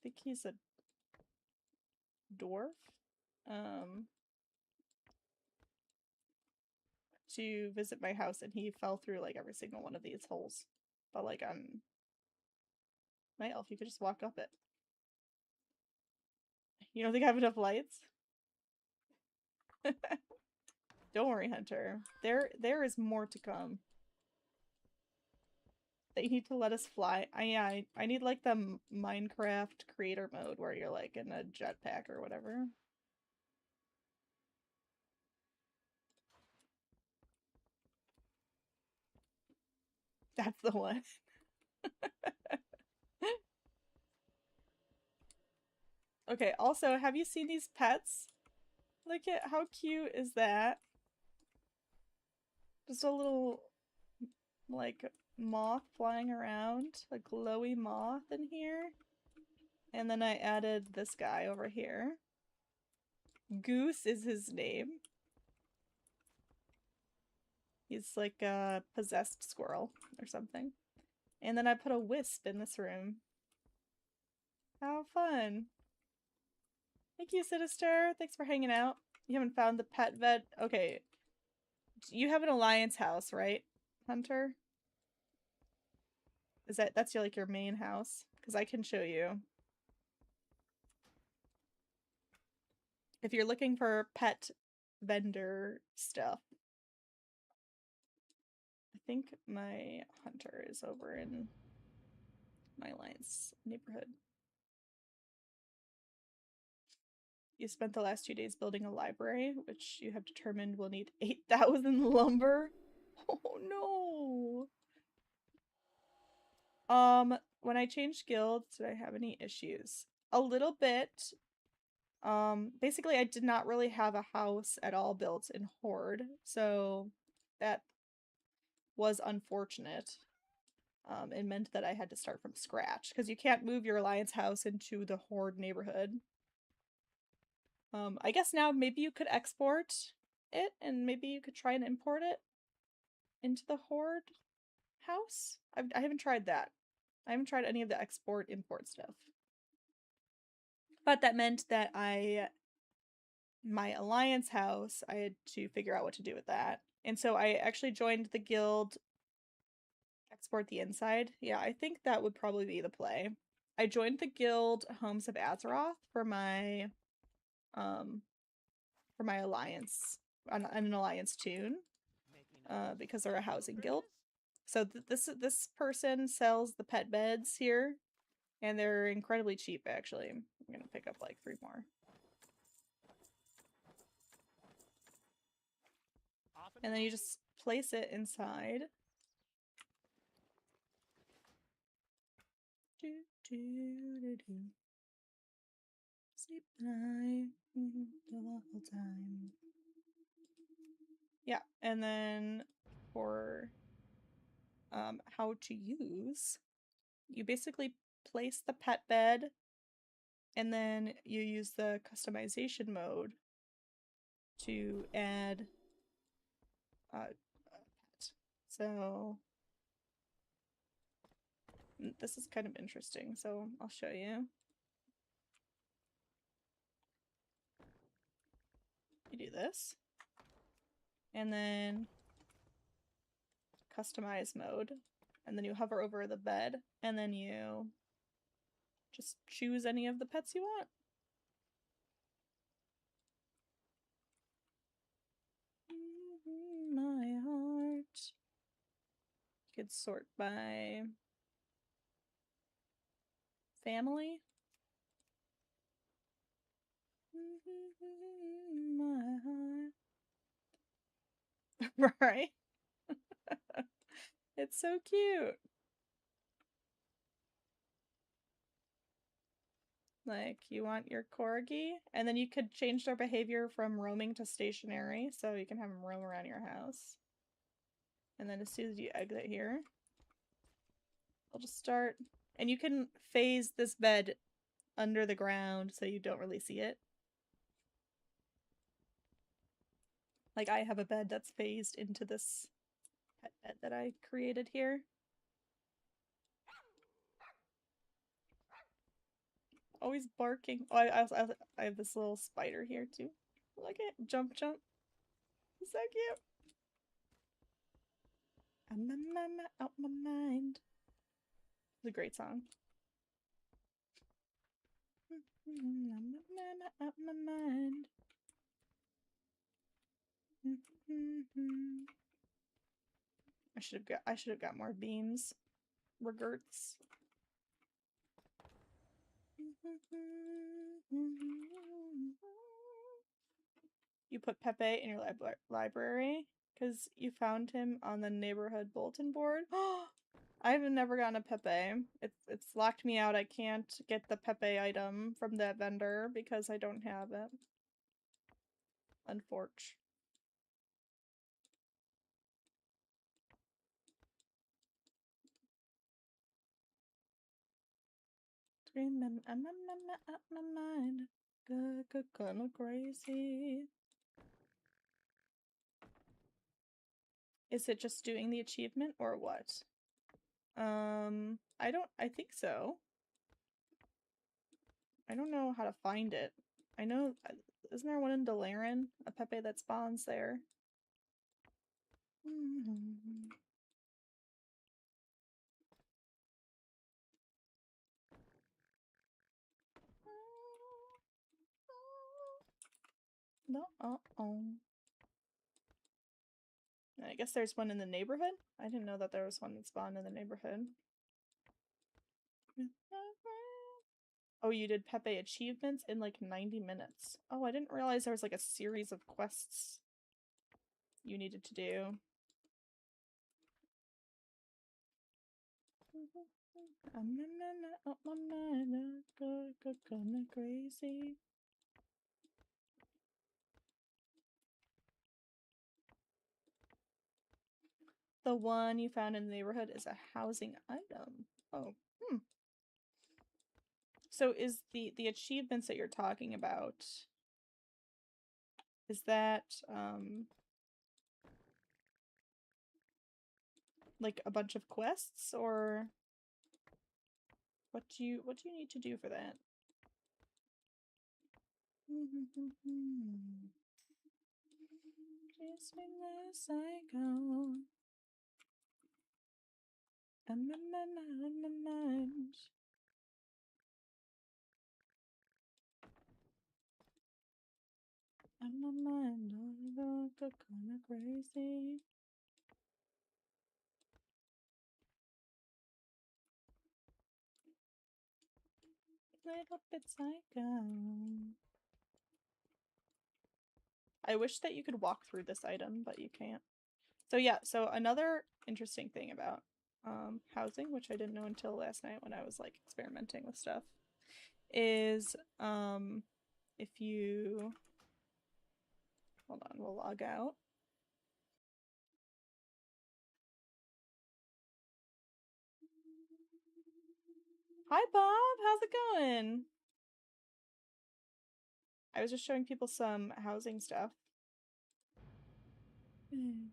Speaker 1: think he's a dwarf, to visit my house, and he fell through like every single one of these holes. But like on my elf, you could just walk up it. You don't think I have enough lights? Don't worry, Hunter. There is more to come. They need to let us fly. I need like the Minecraft creator mode where you're like in a jetpack or whatever. That's the one. Okay, also, have you seen these pets? Look at how cute is that? Just a little, like, moth flying around. A glowy moth in here. And then I added this guy over here. Goose is his name. He's like a possessed squirrel or something. And then I put a wisp in this room. How fun. Thank you, Sinister. Thanks for hanging out. You haven't found the pet vet? Okay. You have an alliance house, right, Hunter? That's your like your main house? Because I can show you. If you're looking for pet vendor stuff. I think my Hunter is over in my alliance neighborhood. You spent the last 2 days building a library, which you have determined will need 8,000 lumber. Oh no. When I changed guilds, did I have any issues? A little bit. Basically I did not really have a house at all built in Horde, so that was unfortunate. It meant that I had to start from scratch, because you can't move your alliance house into the Horde neighborhood. I guess now maybe you could export it, and maybe you could try and import it into the Horde house? I haven't tried that. I haven't tried any of the export-import stuff. But that meant that I my alliance house, I had to figure out what to do with that. And so I actually joined the guild. Export the inside. Yeah, I think that would probably be the play. I joined the guild Homes of Azeroth for my alliance, an alliance tune, because they're a housing guild. So this person sells the pet beds here, and they're incredibly cheap. Actually, I'm gonna pick up like 3 more, and then you just place it inside. Do do do do. Sleep night the whole time. Yeah, and then for how to use, you basically place the pet bed, and then you use the customization mode to add a pet. So this is kind of interesting, so I'll show you. You do this, and then customize mode, and then you hover over the bed, and then you just choose any of the pets you want. My heart. You could sort by family. My heart. Right? It's so cute. Like, you want your corgi, and then you could change their behavior from roaming to stationary, so you can have them roam around your house. And then as soon as you exit here, they'll just start. And you can phase this bed under the ground so you don't really see it. Like, I have a bed that's phased into this pet bed that I created here. Always barking. Oh, I have this little spider here too. Look at jump jump. It's so cute. I'm out my mind. It's a great song. I'm out my mind. I should have got more beams. Regerts. You put Pepe in your library because you found him on the neighborhood bulletin board. I've never gotten a Pepe. It's locked me out. I can't get the Pepe item from that vendor because I don't have it. Unfortunate. Screaming, I'm out my mind. Kinda crazy. Is it just doing the achievement or what? I think so. I don't know how to find it. I know, isn't there one in Delaran? A Pepe that spawns there. No, I guess there's one in the neighborhood? I didn't know that there was one that spawned in the neighborhood. Oh, you did Pepe achievements in like 90 minutes. Oh, I didn't realize there was like a series of quests you needed to do. I'm out my mind, kinda crazy. The one you found in the neighborhood is a housing item. Oh, So is the achievements that you're talking about, is that like a bunch of quests, or what do you need to do for that? Chasing the psycho. I'm in my mind. I'm my mind, all the kinda crazy. Little bit psycho. I wish that you could walk through this item, but you can't. So yeah, so another interesting thing about housing, which I didn't know until last night when I was like experimenting with stuff, is if you hold on, we'll log out. Hi Bob, how's it going? I was just showing people some housing stuff. We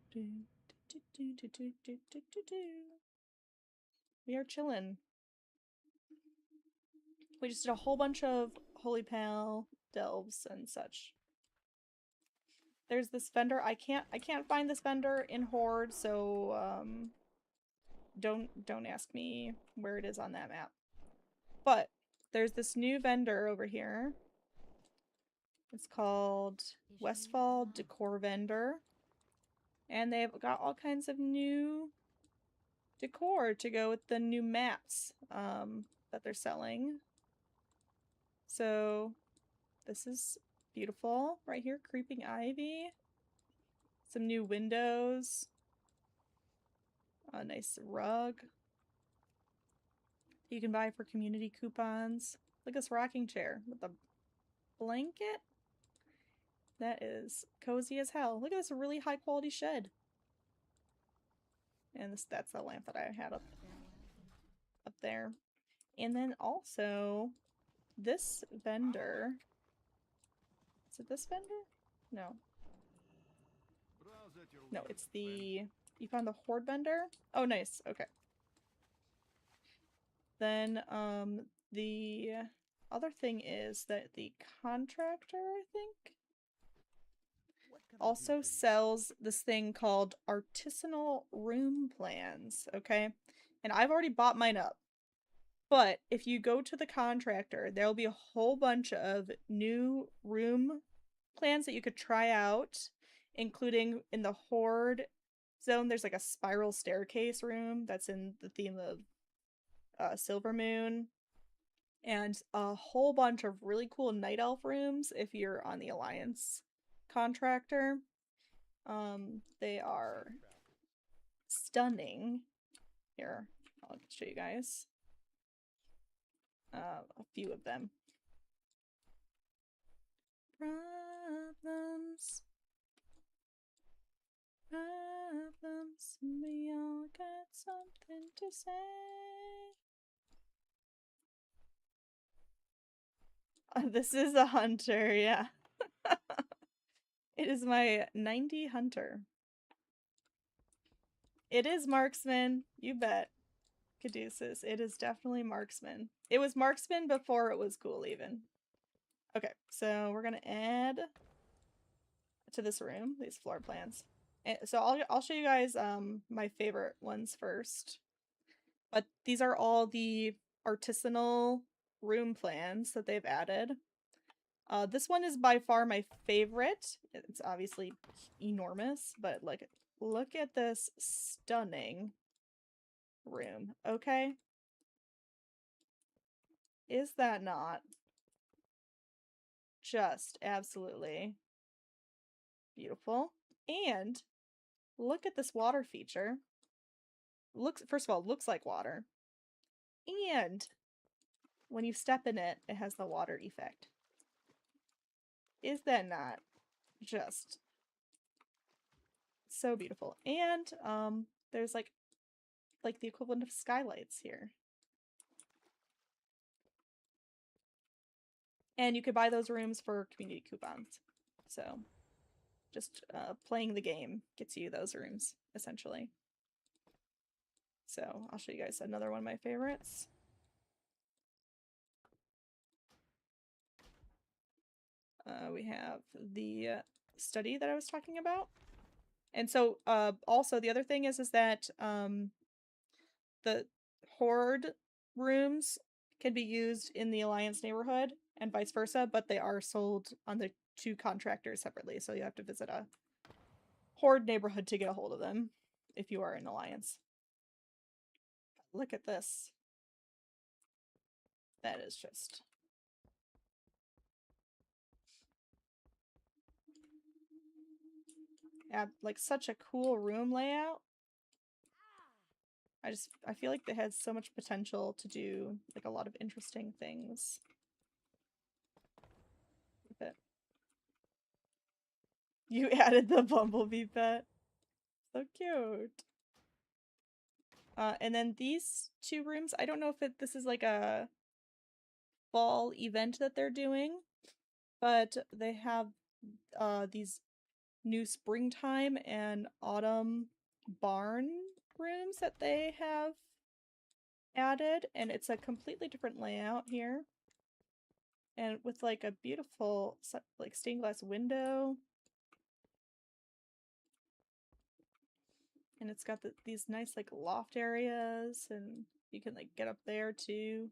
Speaker 1: are chillin'. We just did a whole bunch of Holy Pal delves and such. There's this vendor. I can't find this vendor in Horde, so don't ask me where it is on that map. But there's this new vendor over here. It's called Westfall Decor Vendor. And they've got all kinds of new decor to go with the new mats that they're selling. So this is beautiful right here. Creeping Ivy. Some new windows. A nice rug. You can buy for community coupons. Look at this rocking chair with a blanket. That is cozy as hell. Look at this really high quality shed. And that's the lamp that I had up there. And then also this vendor. Is it this vendor? No. No, it's the... You found the Horde vendor? Oh, nice. Okay. Then, the other thing is that the contractor, I think, also sells this thing called artisanal room plans, okay? And I've already bought mine up. But if you go to the contractor, there'll be a whole bunch of new room plans that you could try out, including in the Horde zone, there's like a spiral staircase room that's in the theme of Silver Moon, and a whole bunch of really cool night elf rooms if you're on the Alliance contractor. They are stunning. Here, I'll show you guys a few of them. Problems. Problems. We all got something to say. This is a hunter, yeah. It is my 90 hunter. It is marksman, you bet. Caduceus. It is definitely marksman. It was marksman before it was cool even. Okay, so we're gonna add to this room these floor plans. And so I'll show you guys my favorite ones first. But these are all the artisanal room plans that they've added. This one is by far my favorite. It's obviously enormous, but like, look at this stunning room, okay? Is that not just absolutely beautiful? And look at this water feature. First of all, looks like water. And when you step in it, it has the water effect. Is that not just so beautiful? And there's like the equivalent of skylights here. And you could buy those rooms for community coupons. So just playing the game gets you those rooms, essentially. So I'll show you guys another one of my favorites. We have the study that I was talking about. And so, also the other thing is that the Horde rooms can be used in the Alliance neighborhood and vice versa, but they are sold on the two contractors separately, so you have to visit a Horde neighborhood to get a hold of them if you are in Alliance. Look at this. That is just... yeah, like such a cool room layout. I feel like they had so much potential to do like a lot of interesting things with it. You added the bumblebee pet. So cute. And then these two rooms, I don't know if this is like a fall event that they're doing, but they have these new springtime and autumn barn rooms that they have added, and it's a completely different layout here. And with like a beautiful like stained glass window. And it's got these nice like loft areas, and you can like get up there too.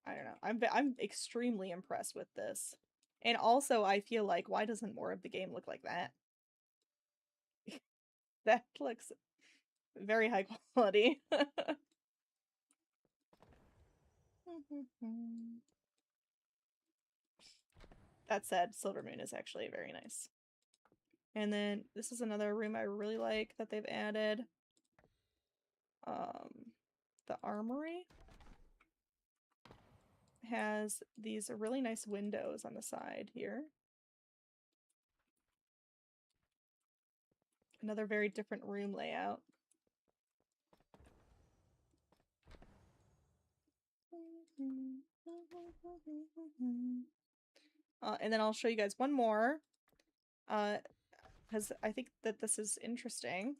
Speaker 1: I don't know. I'm extremely impressed with this. And also I feel like why doesn't more of the game look like that? That looks very high quality. That said, Silvermoon is actually very nice. And then this is another room I really like that they've added. The armory has these really nice windows on the side here. Another very different room layout. And then I'll show you guys one more, because I think that this is interesting.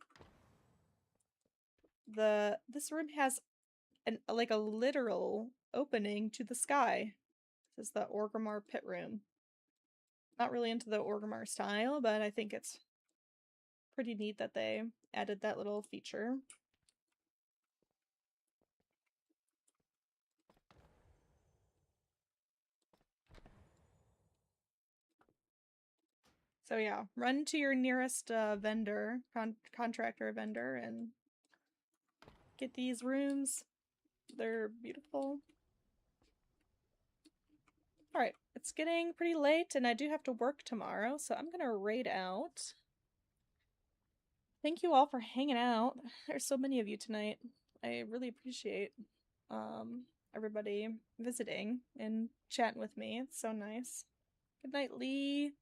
Speaker 1: This room has like a literal opening to the sky. This is the Orgrimmar pit room. Not really into the Orgrimmar style, but I think it's pretty neat that they added that little feature. So yeah, run to your nearest vendor, contractor vendor, and get these rooms. They're beautiful. Alright, it's getting pretty late and I do have to work tomorrow, so I'm gonna raid out. Thank you all for hanging out. There's so many of you tonight. I really appreciate everybody visiting and chatting with me. It's so nice. Good night, Lee.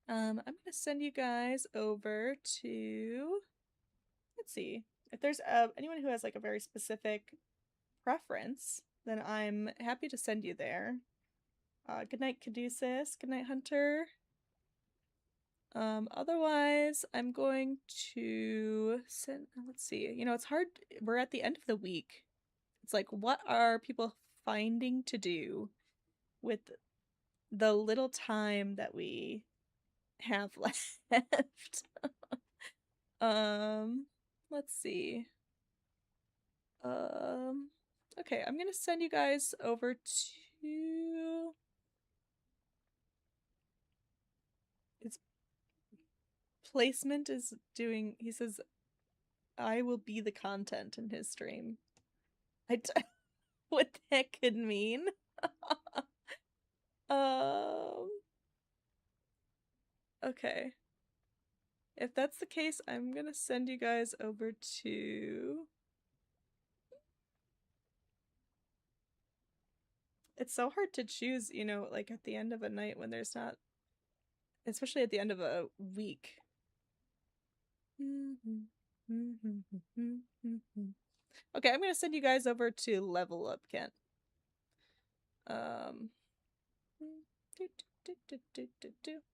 Speaker 1: I'm gonna send you guys over to... let's see. If there's anyone who has like a very specific preference, then I'm happy to send you there. Good night, Caduceus. Good night, Hunter. Otherwise, I'm going to send... let's see. You know, it's hard. We're at the end of the week. It's like, what are people finding to do with the little time that we have left? Let's see. Okay, I'm gonna send you guys over to... its placement is doing... he says, I will be the content in his stream. What that could mean. Okay. If that's the case, I'm gonna send you guys over to... it's so hard to choose, you know, like at the end of a night when there's not... especially at the end of a week. Okay, I'm gonna send you guys over to Level Up Kent. Oh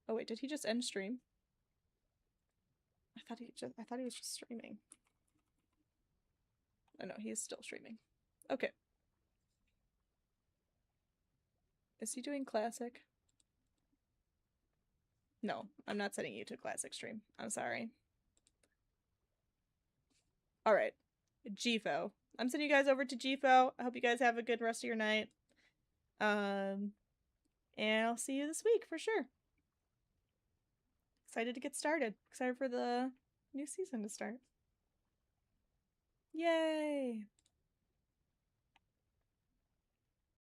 Speaker 1: wait, did he just end stream? I thought he was just streaming. Oh no, he is still streaming. Okay. Is he doing classic? No, I'm not sending you to classic stream. I'm sorry. Alright. GFO. I'm sending you guys over to GFO. I hope you guys have a good rest of your night. And I'll see you this week for sure. Excited to get started. Excited for the new season to start. Yay!